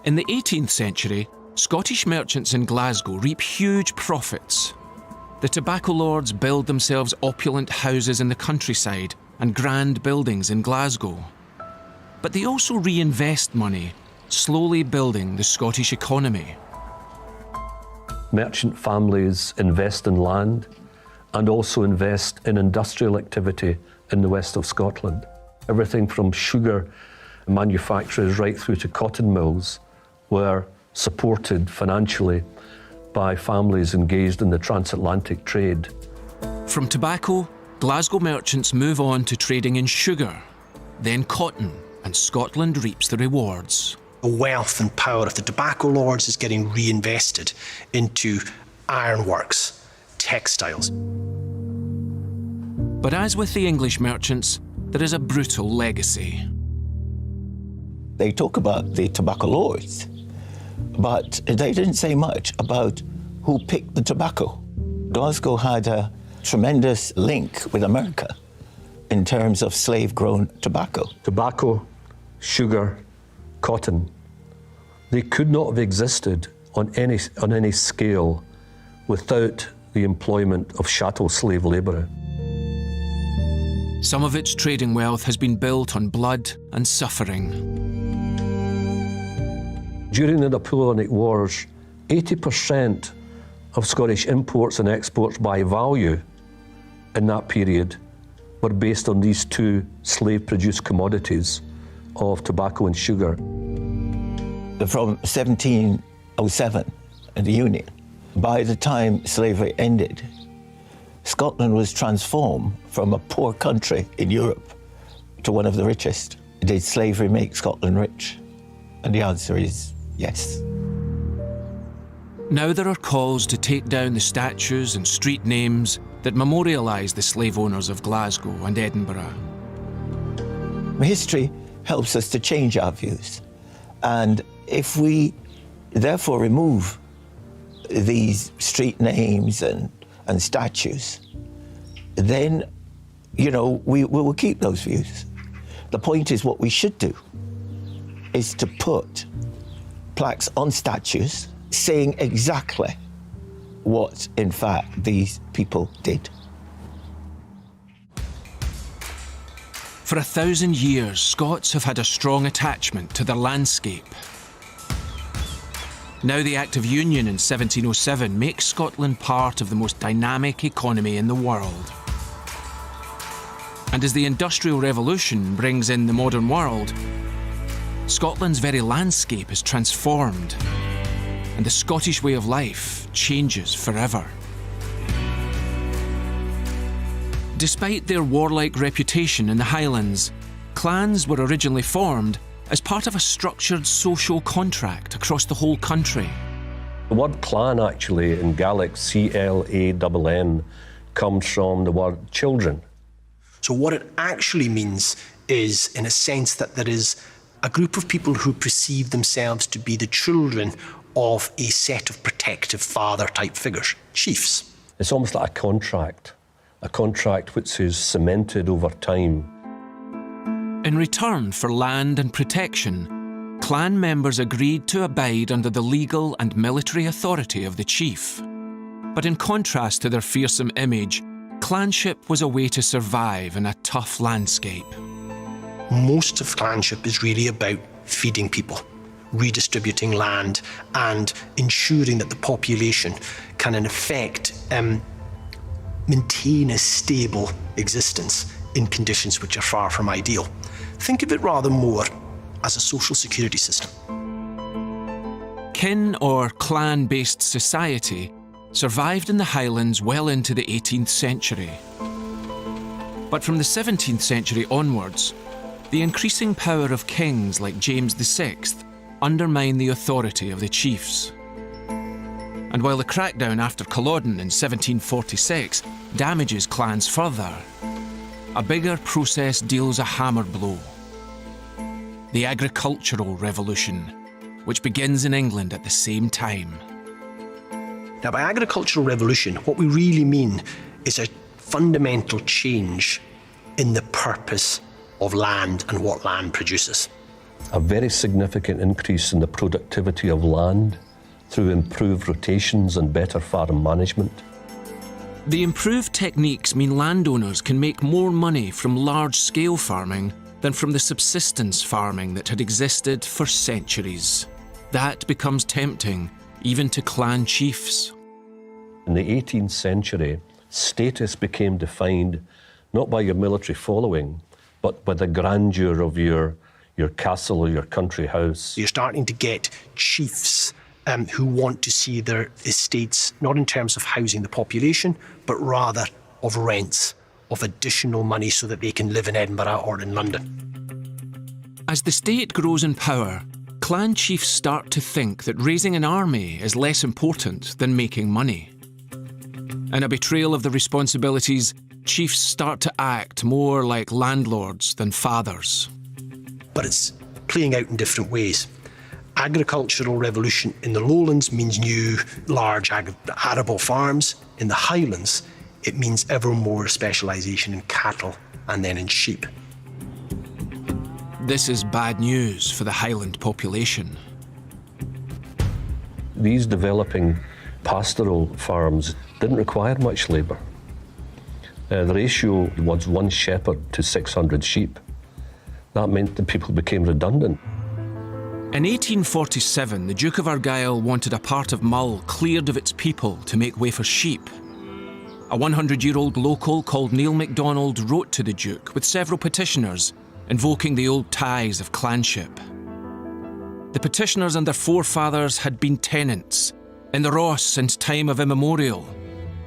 In the 18th century, Scottish merchants in Glasgow reap huge profits. The tobacco lords build themselves opulent houses in the countryside and grand buildings in Glasgow. But they also reinvest money, slowly building the Scottish economy. Merchant families invest in land and also invest in industrial activity in the west of Scotland. Everything from sugar manufacturers right through to cotton mills, where supported financially by families engaged in the transatlantic trade. From tobacco, Glasgow merchants move on to trading in sugar, then cotton, and Scotland reaps the rewards. The wealth and power of the tobacco lords is getting reinvested into ironworks, textiles. But as with the English merchants, there is a brutal legacy. They talk about the tobacco lords, but they didn't say much about who picked the tobacco. Glasgow had a tremendous link with America in terms of slave-grown tobacco. Tobacco, sugar, cotton, they could not have existed on any scale without the employment of chattel slave labourer. Some of its trading wealth has been built on blood and suffering. During the Napoleonic Wars, 80% of Scottish imports and exports by value in that period were based on these two slave-produced commodities of tobacco and sugar. From 1707 in the Union, by the time slavery ended, Scotland was transformed from a poor country in Europe to one of the richest. Did slavery make Scotland rich? And the answer is yes. Now there are calls to take down the statues and street names that memorialise the slave owners of Glasgow and Edinburgh. History helps us to change our views. And if we therefore remove these street names and statues, then, we will keep those views. The point is, what we should do is to put plaques on statues saying exactly what, in fact, these people did. For 1,000 years, Scots have had a strong attachment to their landscape. Now the Act of Union in 1707 makes Scotland part of the most dynamic economy in the world. And as the Industrial Revolution brings in the modern world, Scotland's very landscape is transformed, and the Scottish way of life changes forever. Despite their warlike reputation in the Highlands, clans were originally formed as part of a structured social contract across the whole country. The word clan actually in Gaelic, C-L-A-N-N, comes from the word children. So what it actually means is, in a sense, that there is a group of people who perceive themselves to be the children of a set of protective father-type figures, chiefs. It's almost like a contract which is cemented over time. In return for land and protection, clan members agreed to abide under the legal and military authority of the chief. But in contrast to their fearsome image, clanship was a way to survive in a tough landscape. Most of clanship is really about feeding people, redistributing land, and ensuring that the population can, in effect, maintain a stable existence in conditions which are far from ideal. Think of it rather more as a social security system. Kin or clan-based society survived in the Highlands well into the 18th century. But from the 17th century onwards, the increasing power of kings like James VI undermined the authority of the chiefs. And while the crackdown after Culloden in 1746 damages clans further, a bigger process deals a hammer blow. The agricultural revolution, which begins in England at the same time. Now, by agricultural revolution, what we really mean is a fundamental change in the purpose of land and what land produces. A very significant increase in the productivity of land through improved rotations and better farm management. The improved techniques mean landowners can make more money from large-scale farming than from the subsistence farming that had existed for centuries. That becomes tempting, even to clan chiefs. In the 18th century, status became defined not by your military following, but by the grandeur of your castle or your country house. You're starting to get chiefs who want to see their estates not in terms of housing the population, but rather of rents, of additional money so that they can live in Edinburgh or in London. As the state grows in power, clan chiefs start to think that raising an army is less important than making money. In a betrayal of the responsibilities, chiefs start to act more like landlords than fathers. But it's playing out in different ways. Agricultural revolution in the lowlands means new, large arable farms. In the highlands, it means ever more specialisation in cattle and then in sheep. This is bad news for the Highland population. These developing pastoral farms didn't require much labour. The ratio was 1 shepherd to 600 sheep. That meant that people became redundant. In 1847, the Duke of Argyll wanted a part of Mull cleared of its people to make way for sheep. A 100-year-old local called Neil MacDonald wrote to the Duke with several petitioners invoking the old ties of clanship. The petitioners and their forefathers had been tenants in the Ross since time of immemorial.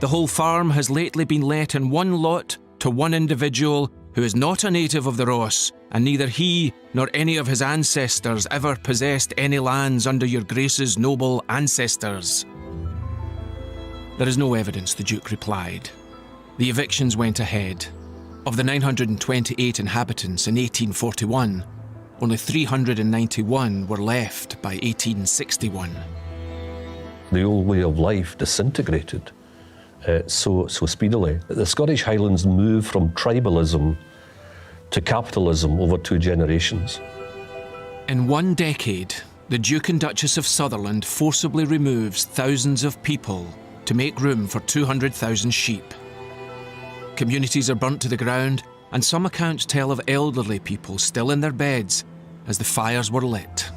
The whole farm has lately been let in one lot to one individual who is not a native of the Ross, and neither he nor any of his ancestors ever possessed any lands under your Grace's noble ancestors. There is no evidence, the Duke replied. The evictions went ahead. Of the 928 inhabitants in 1841, only 391 were left by 1861. The old way of life disintegrated so speedily. The Scottish Highlands moved from tribalism to capitalism over 2 generations. In 1 decade, the Duke and Duchess of Sutherland forcibly removes thousands of people to make room for 200,000 sheep. Communities are burnt to the ground, and some accounts tell of elderly people still in their beds as the fires were lit.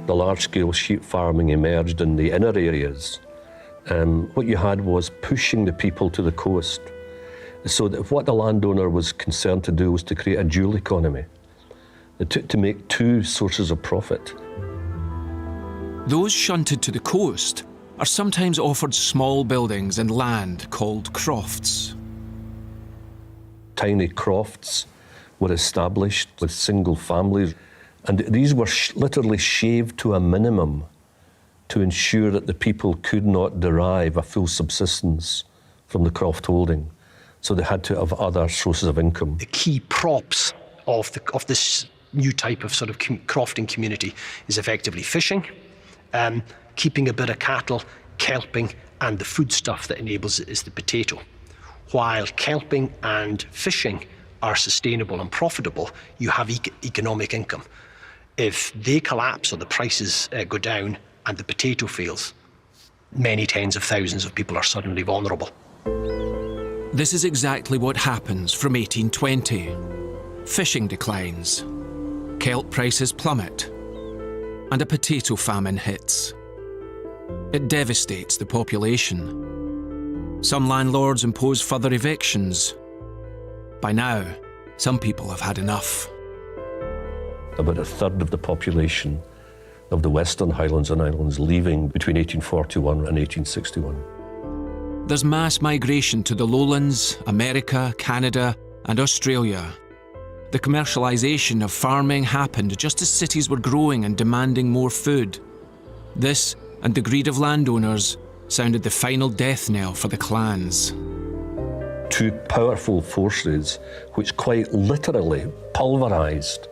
The large-scale sheep farming emerged in the inner areas. What you had was pushing the people to the coast, so that what the landowner was concerned to do was to create a dual economy, to make 2 sources of profit. Those shunted to the coast are sometimes offered small buildings and land called crofts. Tiny crofts were established with single families, and these were literally shaved to a minimum to ensure that the people could not derive a full subsistence from the croft holding. So they had to have other sources of income. The key props of this new type of sort of crofting community is effectively fishing, keeping a bit of cattle, kelping, and the foodstuff that enables it is the potato. While kelping and fishing are sustainable and profitable, you have economic income. If they collapse or the prices go down and the potato fails, many tens of thousands of people are suddenly vulnerable. This is exactly what happens from 1820. Fishing declines, kelp prices plummet, and a potato famine hits. It devastates the population. Some landlords impose further evictions. By now, some people have had enough. About 1/3 of the population of the Western Highlands and Islands leaving between 1841 and 1861. There's mass migration to the lowlands, America, Canada, and Australia. The commercialisation of farming happened just as cities were growing and demanding more food. This, and the greed of landowners, sounded the final death knell for the clans. 2 powerful forces which quite literally pulverised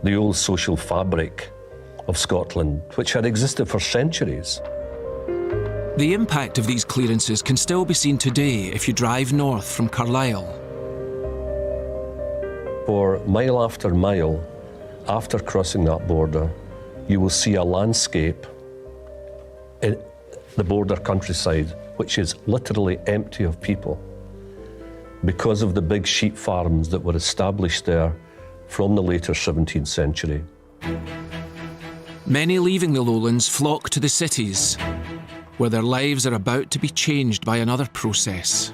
the old social fabric of Scotland, which had existed for centuries. The impact of these clearances can still be seen today if you drive north from Carlisle. For mile after mile, after crossing that border, you will see a landscape in the border countryside which is literally empty of people because of the big sheep farms that were established there from the later 17th century. Many leaving the lowlands flock to the cities, where their lives are about to be changed by another process,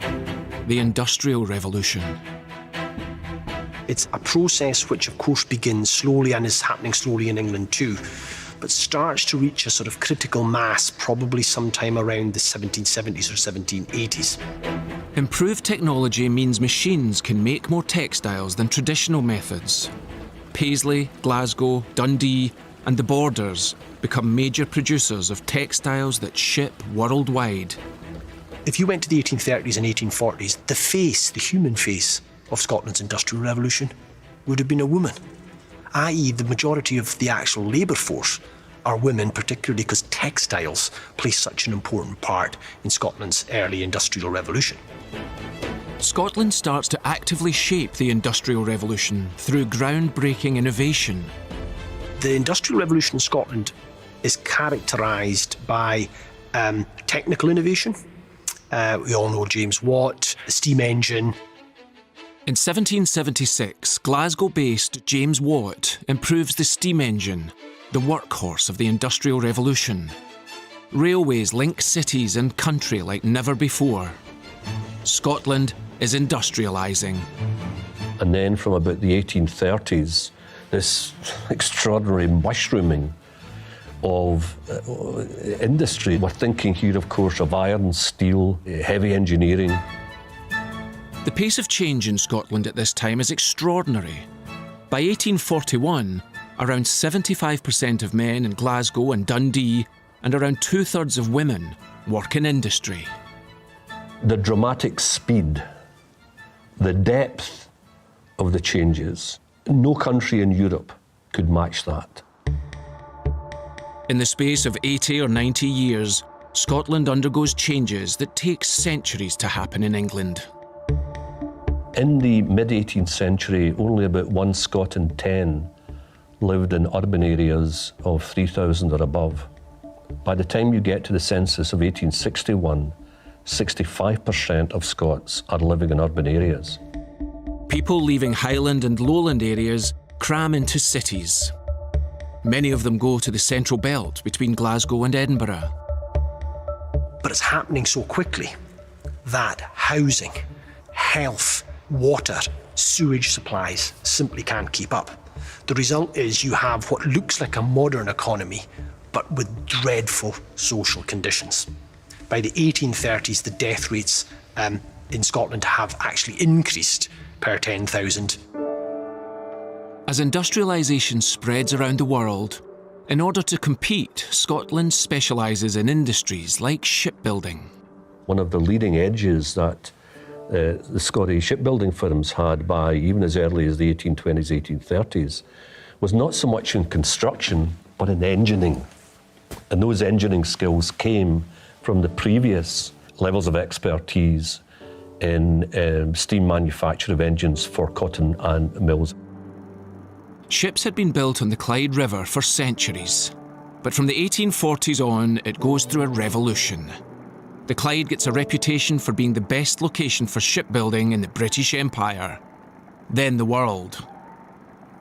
the Industrial Revolution. It's a process which, of course, begins slowly and is happening slowly in England too. but starts to reach a sort of critical mass probably sometime around the 1770s or 1780s. Improved technology means machines can make more textiles than traditional methods. Paisley, Glasgow, Dundee, and the Borders become major producers of textiles that ship worldwide. If you went to the 1830s and 1840s, the human face of Scotland's Industrial Revolution would have been a woman, i.e. the majority of the actual labour force are women, particularly because textiles play such an important part in Scotland's early Industrial Revolution. Scotland starts to actively shape the Industrial Revolution through groundbreaking innovation. The Industrial Revolution in Scotland is characterised by technical innovation. We all know James Watt, the steam engine. In 1776, Glasgow-based James Watt improves the steam engine, the workhorse of the Industrial Revolution. Railways link cities and country like never before. Scotland is industrialising. And then from about the 1830s, this extraordinary mushrooming of industry. We're thinking here, of course, of iron, steel, heavy engineering. The pace of change in Scotland at this time is extraordinary. By 1841, around 75% of men in Glasgow and Dundee and around 2/3 of women work in industry. The dramatic speed, the depth of the changes, no country in Europe could match that. In the space of 80 or 90 years, Scotland undergoes changes that take centuries to happen in England. In the mid-18th century, only about 1 Scot in 10 lived in urban areas of 3,000 or above. By the time you get to the census of 1861, 65% of Scots are living in urban areas. People leaving Highland and Lowland areas cram into cities. Many of them go to the central belt between Glasgow and Edinburgh. But it's happening so quickly that housing, health, water, sewage supplies simply can't keep up. The result is you have what looks like a modern economy, but with dreadful social conditions. By the 1830s, the death rates in Scotland have actually increased per 10,000. As industrialisation spreads around the world, in order to compete, Scotland specialises in industries like shipbuilding. One of the leading edges that the Scottish shipbuilding firms had by even as early as the 1820s, 1830s, was not so much in construction, but in engineering. And those engineering skills came from the previous levels of expertise in steam manufacture of engines for cotton and mills. Ships had been built on the Clyde River for centuries, but from the 1840s on, it goes through a revolution. The Clyde gets a reputation for being the best location for shipbuilding in the British Empire, then the world.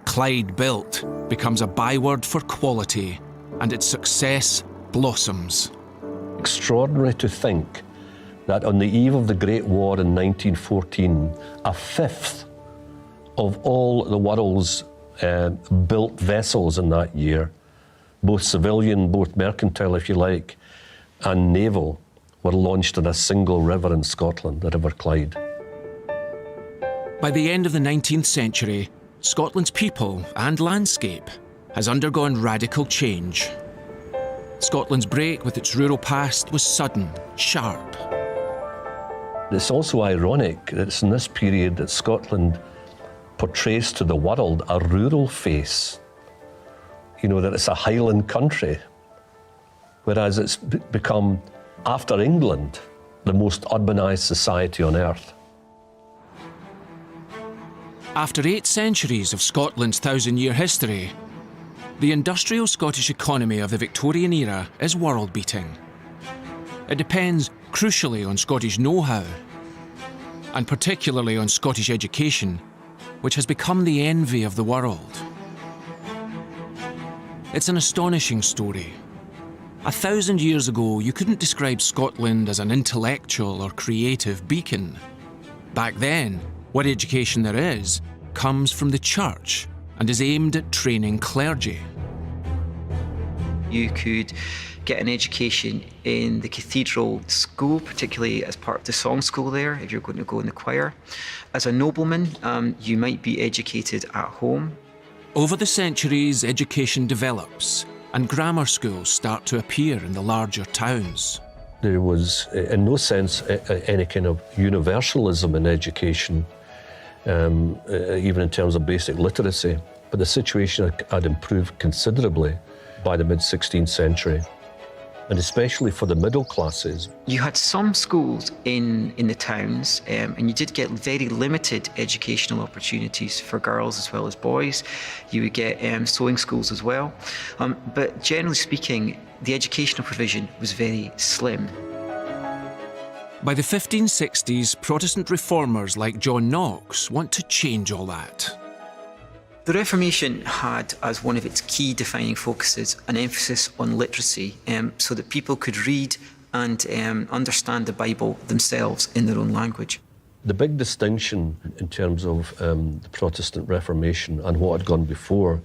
Clyde built becomes a byword for quality, and its success blossoms. Extraordinary to think that on the eve of the Great War in 1914, a fifth of all the world's built vessels in that year, both civilian, both mercantile, if you like, and naval, were launched in a single river in Scotland, the River Clyde. By the end of the 19th century, Scotland's people and landscape has undergone radical change. Scotland's break with its rural past was sudden, sharp. It's also ironic that it's in this period that Scotland portrays to the world a rural face. You know, that it's a Highland country, whereas it's become, after England, the most urbanised society on earth. After 8 centuries of Scotland's 1,000-year history, the industrial Scottish economy of the Victorian era is world-beating. It depends crucially on Scottish know-how, and particularly on Scottish education, which has become the envy of the world. It's an astonishing story. 1,000 years ago, you couldn't describe Scotland as an intellectual or creative beacon. Back then, what education there is comes from the church and is aimed at training clergy. You could get an education in the cathedral school, particularly as part of the song school there, if you're going to go in the choir. As a nobleman, you might be educated at home. Over the centuries, education develops and grammar schools start to appear in the larger towns. There was, in no sense, any kind of universalism in education, even in terms of basic literacy. But the situation had improved considerably by the mid-16th century, and especially for the middle classes. You had some schools in the towns, and you did get very limited educational opportunities for girls as well as boys. You would get sewing schools as well. But generally speaking, the educational provision was very slim. By the 1560s, Protestant reformers like John Knox want to change all that. The Reformation had as one of its key defining focuses an emphasis on literacy, so that people could read and understand the Bible themselves in their own language. The big distinction in terms of the Protestant Reformation and what had gone before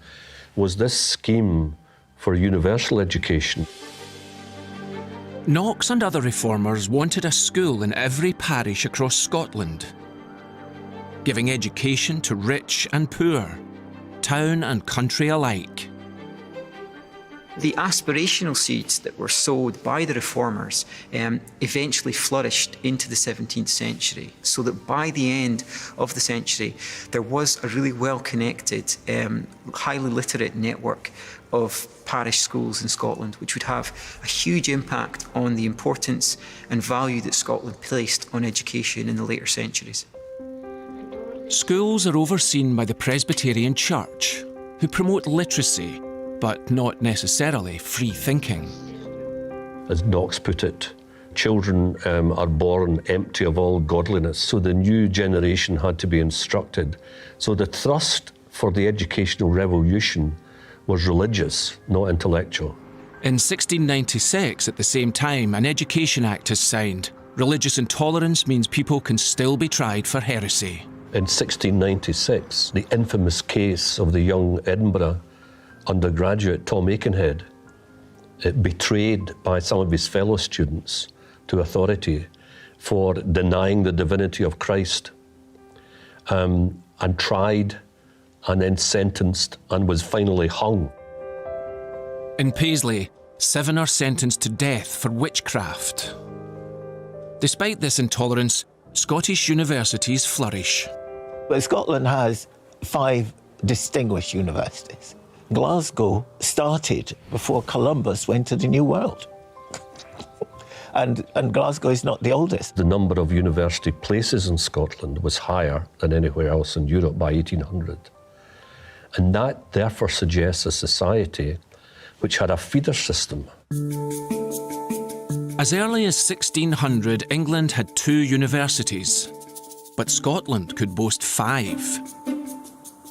was this scheme for universal education. Knox and other reformers wanted a school in every parish across Scotland, giving education to rich and poor, town and country alike. The aspirational seeds that were sowed by the reformers eventually flourished into the 17th century, so that by the end of the century, there was a really well-connected, highly literate network of parish schools in Scotland, which would have a huge impact on the importance and value that Scotland placed on education in the later centuries. Schools are overseen by the Presbyterian Church, who promote literacy, but not necessarily free thinking. As Knox put it, children are born empty of all godliness, so the new generation had to be instructed. So the thrust for the educational revolution was religious, not intellectual. In 1696, at the same time, an Education Act is signed. Religious intolerance means people can still be tried for heresy. In 1696, the infamous case of the young Edinburgh undergraduate Tom Aikenhead, betrayed by some of his fellow students to authority for denying the divinity of Christ, and tried and then sentenced and was finally hung. In Paisley, 7 are sentenced to death for witchcraft. Despite this intolerance, Scottish universities flourish. But Scotland has 5 distinguished universities. Glasgow started before Columbus went to the New World. and Glasgow is not the oldest. The number of university places in Scotland was higher than anywhere else in Europe by 1800. And that therefore suggests a society which had a feeder system. As early as 1600, England had 2 universities, but Scotland could boast 5.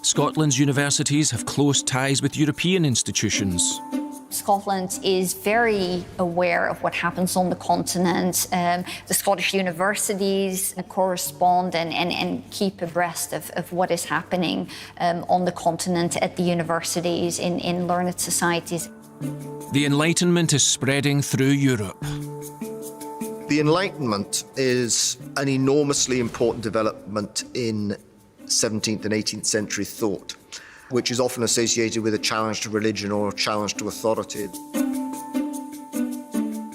Scotland's universities have close ties with European institutions. Scotland is very aware of what happens on the continent. The Scottish universities correspond and keep abreast of what is happening on the continent at the universities, in learned societies. The Enlightenment is spreading through Europe. The Enlightenment is an enormously important development in 17th and 18th century thought, which is often associated with a challenge to religion or a challenge to authority.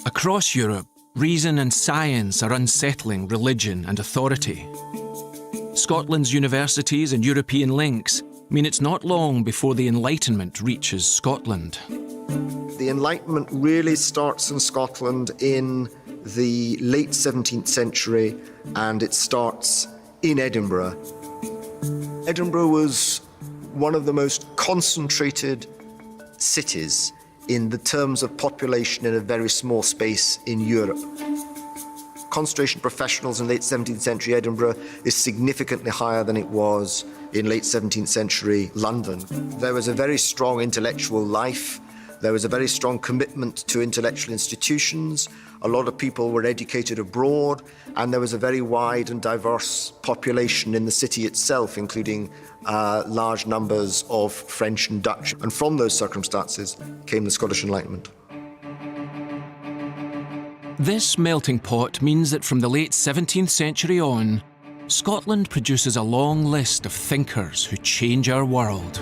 Across Europe, reason and science are unsettling religion and authority. Scotland's universities and European links mean it's not long before the Enlightenment reaches Scotland. The Enlightenment really starts in Scotland in the late 17th century, and it starts in Edinburgh. Edinburgh was one of the most concentrated cities in the terms of population in a very small space in Europe. Concentration of professionals in late 17th century Edinburgh is significantly higher than it was in late 17th century London. There was a very strong intellectual life. There was a very strong commitment to intellectual institutions, A lot of people were educated abroad, and there was a very wide and diverse population in the city itself, including large numbers of French and Dutch. And from those circumstances came the Scottish Enlightenment. This melting pot means that from the late 17th century on, Scotland produces a long list of thinkers who change our world.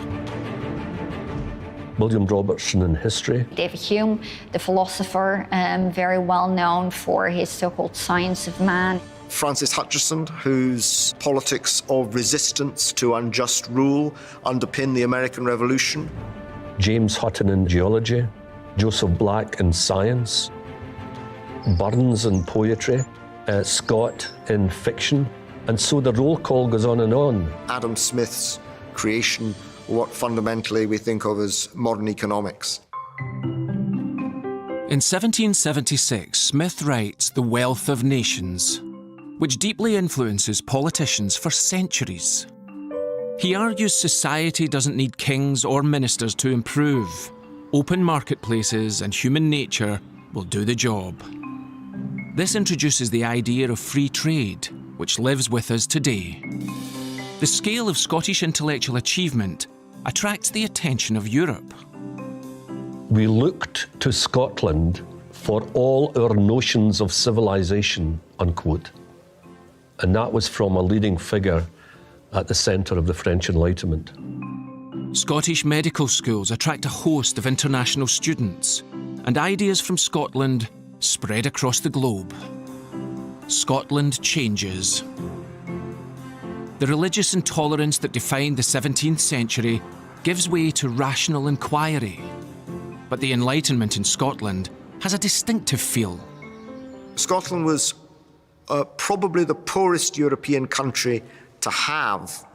William Robertson in history. David Hume, the philosopher, very well known for his so-called Science of Man. Francis Hutcheson, whose politics of resistance to unjust rule underpin the American Revolution. James Hutton in geology. Joseph Black in science. Burns in poetry. Scott in fiction. And so the roll call goes on and on. Adam Smith's creation, what fundamentally we think of as modern economics. In 1776, Smith writes The Wealth of Nations, which deeply influences politicians for centuries. He argues society doesn't need kings or ministers to improve. Open marketplaces and human nature will do the job. This introduces the idea of free trade, which lives with us today. The scale of Scottish intellectual achievement attracts the attention of Europe. We looked to Scotland for all our notions of civilization, unquote. And that was from a leading figure at the centre of the French Enlightenment. Scottish medical schools attract a host of international students, and ideas from Scotland spread across the globe. Scotland changes. The religious intolerance that defined the 17th century gives way to rational inquiry. But the Enlightenment in Scotland has a distinctive feel. Scotland was probably the poorest European country to have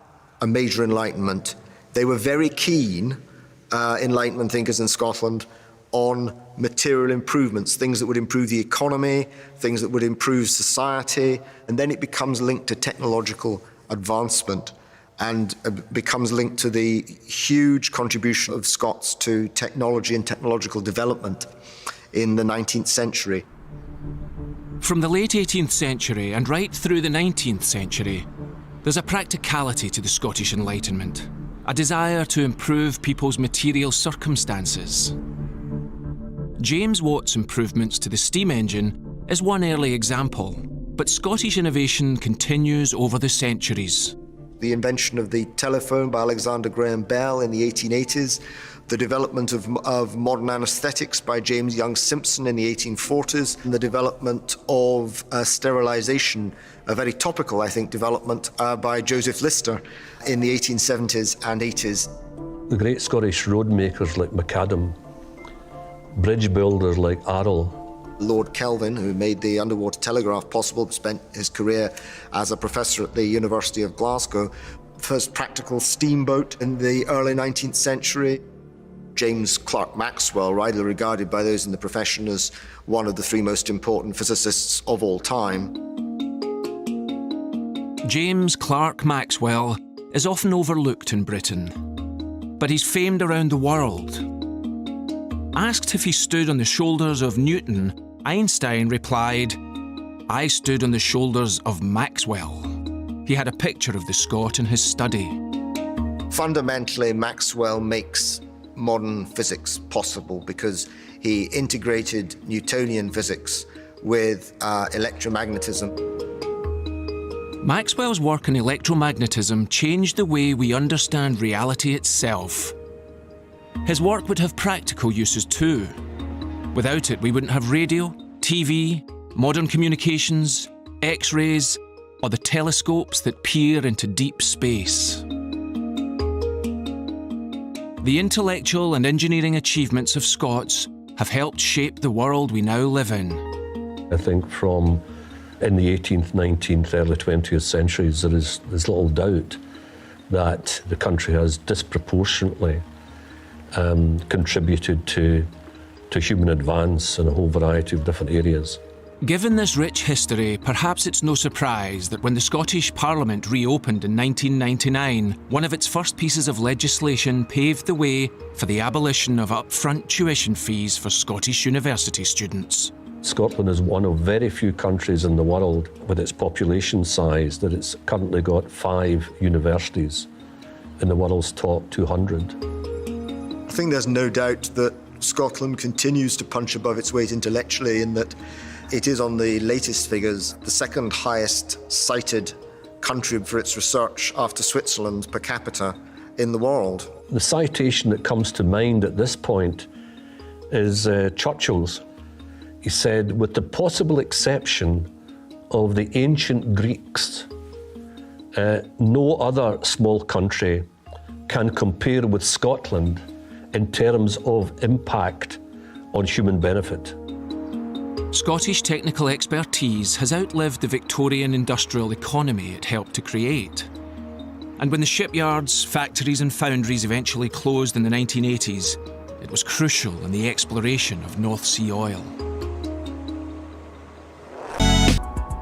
a major Enlightenment. They were very keen, Enlightenment thinkers in Scotland, on material improvements, things that would improve the economy, things that would improve society, and then it becomes linked to technological advancement and becomes linked to the huge contribution of Scots to technology and technological development in the 19th century. From the late 18th century and right through the 19th century, there's a practicality to the Scottish Enlightenment, a desire to improve people's material circumstances. James Watt's improvements to the steam engine is one early example, but Scottish innovation continues over the centuries. The invention of the telephone by Alexander Graham Bell in the 1880s, the development of modern anaesthetics by James Young Simpson in the 1840s, and the development of sterilisation, a very topical, I think, development by Joseph Lister in the 1870s and 80s. The great Scottish road makers like Macadam, bridge builders like Arrol, Lord Kelvin, who made the underwater telegraph possible, spent his career as a professor at the University of Glasgow. First practical steamboat in the early 19th century. James Clerk Maxwell, widely regarded by those in the profession as one of the three most important physicists of all time. James Clerk Maxwell is often overlooked in Britain, but he's famed around the world. Asked if he stood on the shoulders of Newton, Einstein replied, "I stood on the shoulders of Maxwell." He had a picture of the Scot in his study. Fundamentally, Maxwell makes modern physics possible because he integrated Newtonian physics with electromagnetism. Maxwell's work in electromagnetism changed the way we understand reality itself. His work would have practical uses too. Without it, we wouldn't have radio, TV, modern communications, X-rays, or the telescopes that peer into deep space. The intellectual and engineering achievements of Scots have helped shape the world we now live in. I think from in the 18th, 19th, early 20th centuries, there's little doubt that the country has disproportionately contributed to human advance in a whole variety of different areas. Given this rich history, perhaps it's no surprise that when the Scottish Parliament reopened in 1999, one of its first pieces of legislation paved the way for the abolition of upfront tuition fees for Scottish university students. Scotland is one of very few countries in the world with its population size that it's currently got 5 universities in the world's top 200. I think there's no doubt that Scotland continues to punch above its weight intellectually in that it is, on the latest figures, the second highest cited country for its research after Switzerland per capita in the world. The citation that comes to mind at this point is Churchill's. He said, with the possible exception of the ancient Greeks, no other small country can compare with Scotland in terms of impact on human benefit. Scottish technical expertise has outlived the Victorian industrial economy it helped to create. And when the shipyards, factories and foundries eventually closed in the 1980s, it was crucial in the exploration of North Sea oil.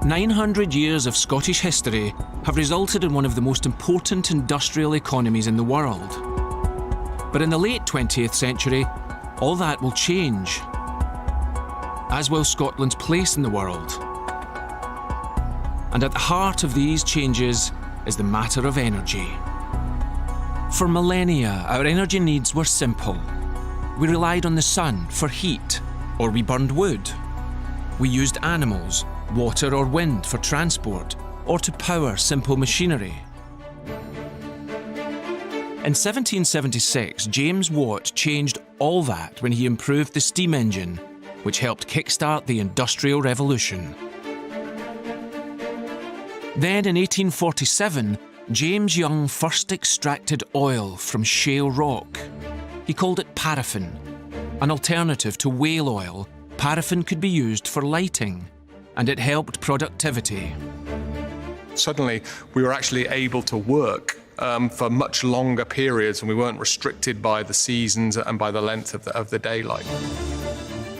900 years of Scottish history have resulted in one of the most important industrial economies in the world. But in the late 20th century, all that will change, as will Scotland's place in the world. And at the heart of these changes is the matter of energy. For millennia, our energy needs were simple. We relied on the sun for heat, or we burned wood. We used animals, water or wind for transport, or to power simple machinery. In 1776, James Watt changed all that when he improved the steam engine, which helped kickstart the Industrial Revolution. Then in 1847, James Young first extracted oil from shale rock. He called it paraffin. An alternative to whale oil, paraffin could be used for lighting, and it helped productivity. Suddenly, we were actually able to work for much longer periods, and we weren't restricted by the seasons and by the length of the daylight.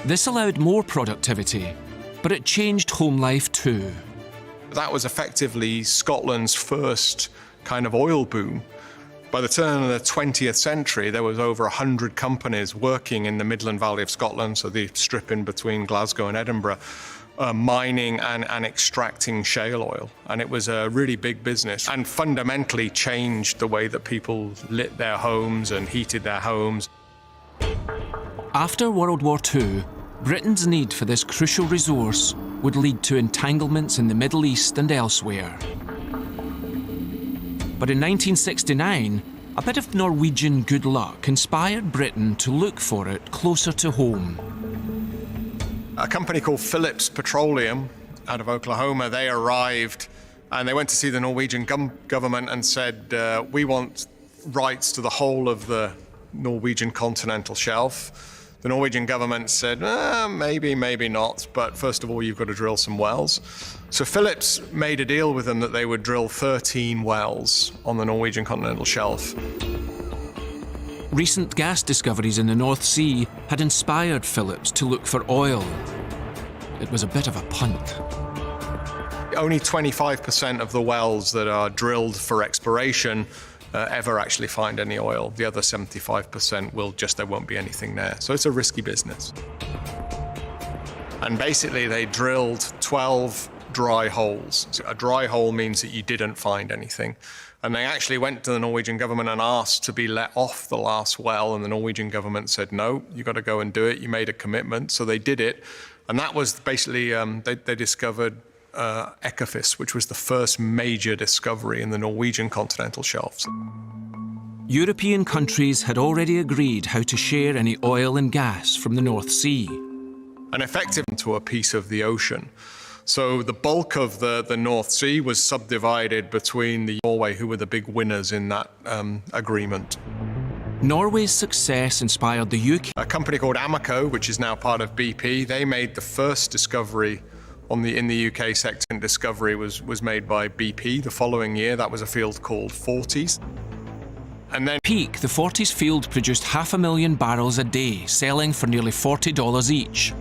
This allowed more productivity, but it changed home life too. That was effectively Scotland's first kind of oil boom. By the turn of the 20th century, there was over 100 companies working in the Midland Valley of Scotland, so the strip in between Glasgow and Edinburgh, mining and extracting shale oil. And it was a really big business and fundamentally changed the way that people lit their homes and heated their homes. After World War II, Britain's need for this crucial resource would lead to entanglements in the Middle East and elsewhere. But in 1969, a bit of Norwegian good luck inspired Britain to look for it closer to home. A company called Phillips Petroleum out of Oklahoma, they arrived and they went to see the Norwegian government and said, we want rights to the whole of the Norwegian continental shelf. The Norwegian government said, maybe, maybe not, but first of all, you've got to drill some wells. So Phillips made a deal with them that they would drill 13 wells on the Norwegian continental shelf. Recent gas discoveries in the North Sea had inspired Phillips to look for oil. It was a bit of a punt. Only 25% of the wells that are drilled for exploration ever actually find any oil. The other 75% there won't be anything there. So it's a risky business. And basically they drilled 12 dry holes. So a dry hole means that you didn't find anything. And they actually went to the Norwegian government and asked to be let off the last well, and the Norwegian government said, no, you got to go and do it. You made a commitment. So they did it. And that was basically, they discovered Ekofisk, which was the first major discovery in the Norwegian continental shelves. European countries had already agreed how to share any oil and gas from the North Sea. And effectively to a piece of the ocean. So the bulk of the North Sea was subdivided between Norway, who were the big winners in that agreement. Norway's success inspired the UK. A company called Amoco, which is now part of BP, they made the first discovery in the UK sector. Discovery was made by BP the following year. That was a field called Forties. And then Peak, the Forties field produced 500,000 barrels a day, selling for nearly $40 each.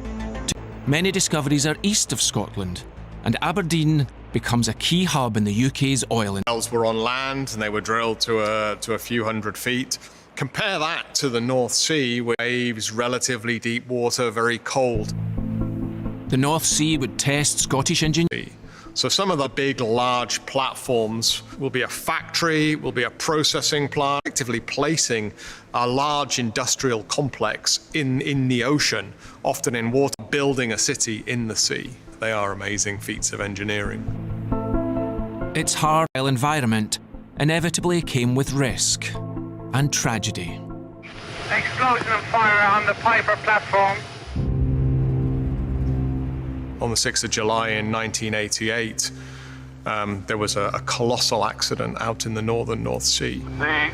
Many discoveries are east of Scotland, and Aberdeen becomes a key hub in the UK's oil industry. wells were on land and they were drilled to a few hundred feet. Compare that to the North Sea, with waves, relatively deep water, very cold. The North Sea would test Scottish engineering. So some of the big, large platforms will be a factory, will be a processing plant, effectively placing a large industrial complex in the ocean, often in water, building a city in the sea. They are amazing feats of engineering. Its hard environment inevitably came with risk and tragedy. Explosion and fire on the Piper platform. On the 6th of July in 1988, there was a colossal accident out in the northern North Sea. The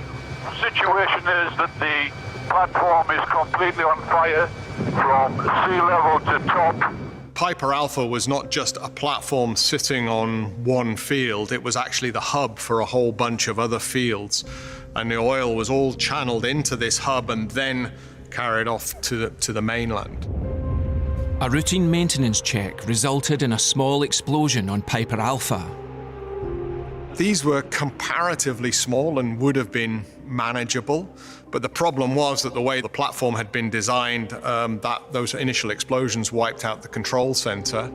situation is that the platform is completely on fire from sea level to top. Piper Alpha was not just a platform sitting on one field, it was actually the hub for a whole bunch of other fields. And the oil was all channeled into this hub and then carried off to the mainland. A routine maintenance check resulted in a small explosion on Piper Alpha. These were comparatively small and would have been manageable, but the problem was that the way the platform had been designed, those initial explosions wiped out the control center.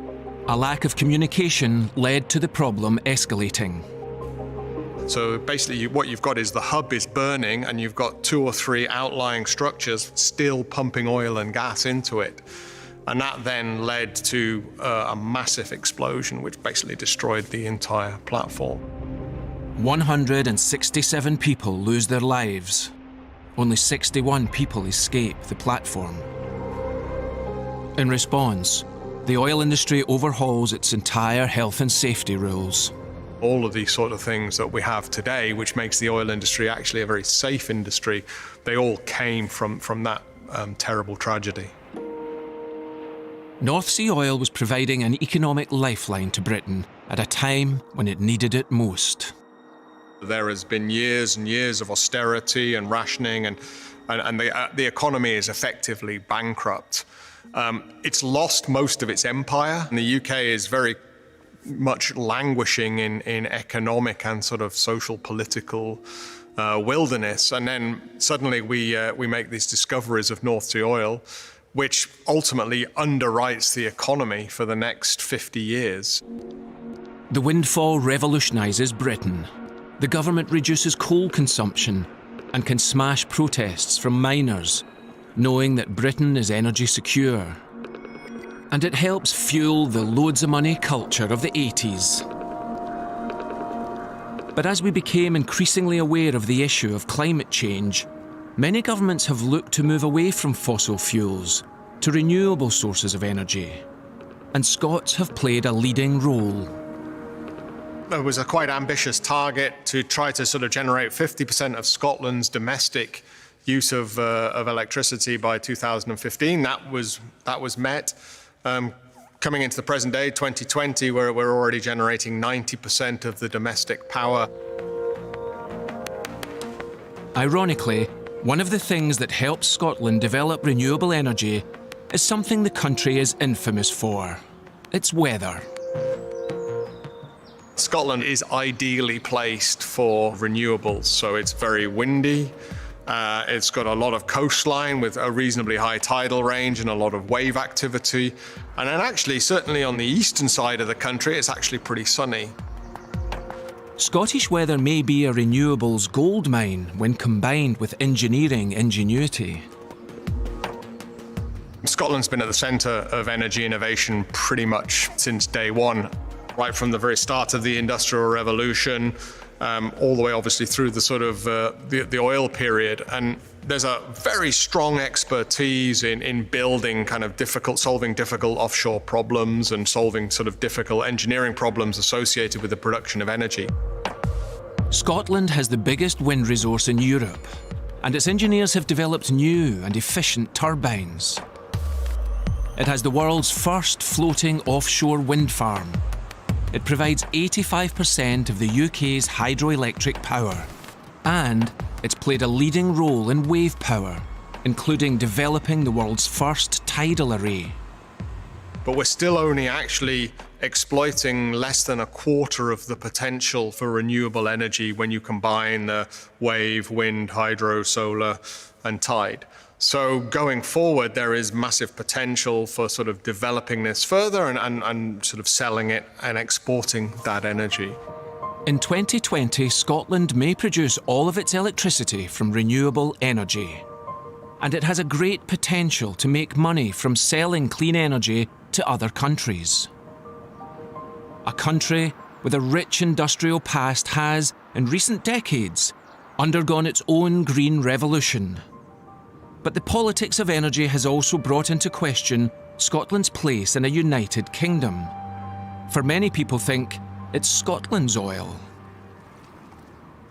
A lack of communication led to the problem escalating. So basically what you've got is the hub is burning and you've got 2 or 3 outlying structures still pumping oil and gas into it. And that then led to a massive explosion, which basically destroyed the entire platform. 167 people lose their lives. Only 61 people escape the platform. In response, the oil industry overhauls its entire health and safety rules. All of these sort of things that we have today, which makes the oil industry actually a very safe industry, they all came from that terrible tragedy. North Sea oil was providing an economic lifeline to Britain at a time when it needed it most. There has been years and years of austerity and rationing, and the economy is effectively bankrupt. It's lost most of its empire, and the UK is very much languishing in economic and sort of social political wilderness. And then suddenly we make these discoveries of North Sea oil, which ultimately underwrites the economy for the next 50 years. The windfall revolutionises Britain. The government reduces coal consumption and can smash protests from miners, knowing that Britain is energy secure. And it helps fuel the loads of money culture of the 80s. But as we became increasingly aware of the issue of climate change, many governments have looked to move away from fossil fuels to renewable sources of energy. And Scots have played a leading role. There was a quite ambitious target to try to sort of generate 50% of Scotland's domestic use of electricity by 2015. That was met. Coming into the present day, 2020, where we're already generating 90% of the domestic power. Ironically, one of the things that helps Scotland develop renewable energy is something the country is infamous for: its weather. Scotland is ideally placed for renewables, so it's very windy. It's got a lot of coastline with a reasonably high tidal range and a lot of wave activity. And then actually, certainly on the eastern side of the country, it's actually pretty sunny. Scottish weather may be a renewables goldmine when combined with engineering ingenuity. Scotland's been at the centre of energy innovation pretty much since day one, right from the very start of the Industrial Revolution, all the way obviously through the sort of the oil period. And there's a very strong expertise in building kind of solving difficult offshore problems and solving sort of difficult engineering problems associated with the production of energy. Scotland has the biggest wind resource in Europe, and its engineers have developed new and efficient turbines. It has the world's first floating offshore wind farm. It provides 85% of the UK's hydroelectric power, and it's played a leading role in wave power, including developing the world's first tidal array. But we're still only actually exploiting less than a quarter of the potential for renewable energy when you combine the wave, wind, hydro, solar, and tide. So going forward, there is massive potential for sort of developing this further and sort of selling it and exporting that energy. In 2020, Scotland may produce all of its electricity from renewable energy. And it has a great potential to make money from selling clean energy to other countries. A country with a rich industrial past has, in recent decades, undergone its own green revolution. But the politics of energy has also brought into question Scotland's place in a united kingdom. For many people think it's Scotland's oil.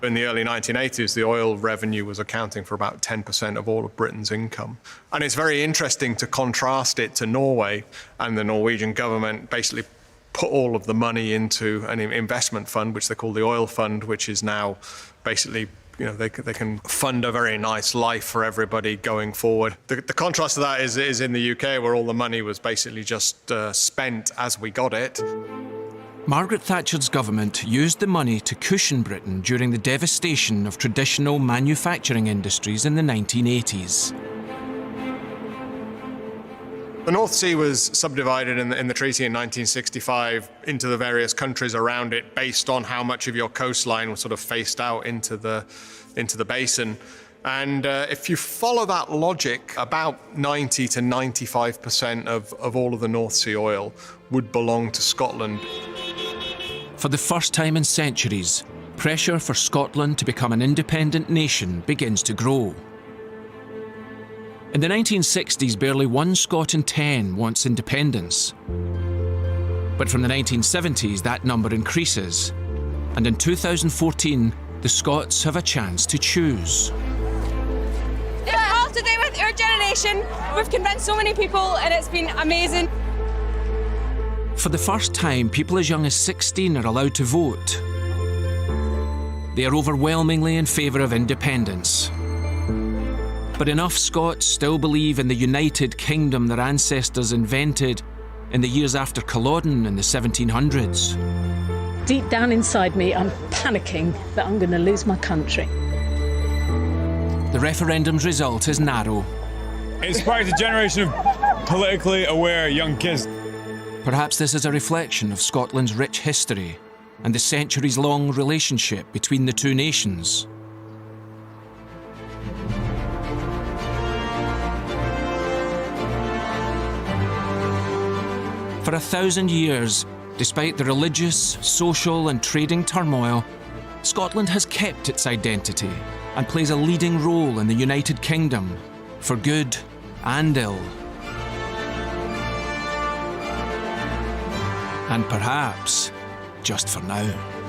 In the early 1980s, the oil revenue was accounting for about 10% of all of Britain's income. And it's very interesting to contrast it to Norway, and the Norwegian government basically put all of the money into an investment fund, which they call the Oil Fund, which is now basically, you know, they can fund a very nice life for everybody going forward. The contrast to that is in the UK, where all the money was basically just spent as we got it. Margaret Thatcher's government used the money to cushion Britain during the devastation of traditional manufacturing industries in the 1980s. The North Sea was subdivided in the treaty in 1965 into the various countries around it based on how much of your coastline was sort of faced out into the basin. And if you follow that logic, about 90 to 95% of all of the North Sea oil would belong to Scotland. For the first time in centuries, pressure for Scotland to become an independent nation begins to grow. In the 1960s, barely 1 Scot in 10 wants independence. But from the 1970s, that number increases. And in 2014, the Scots have a chance to choose. It's all to do with our generation. We've convinced so many people and it's been amazing. For the first time, people as young as 16 are allowed to vote. They are overwhelmingly in favour of independence. But enough Scots still believe in the united kingdom their ancestors invented in the years after Culloden in the 1700s. Deep down inside me, I'm panicking that I'm going to lose my country. The referendum's result is narrow. It sparked a generation of politically aware young kids. Perhaps this is a reflection of Scotland's rich history and the centuries-long relationship between the two nations. For 1,000 years, despite the religious, social and trading turmoil, Scotland has kept its identity and plays a leading role in the United Kingdom, for good and ill. And perhaps just for now.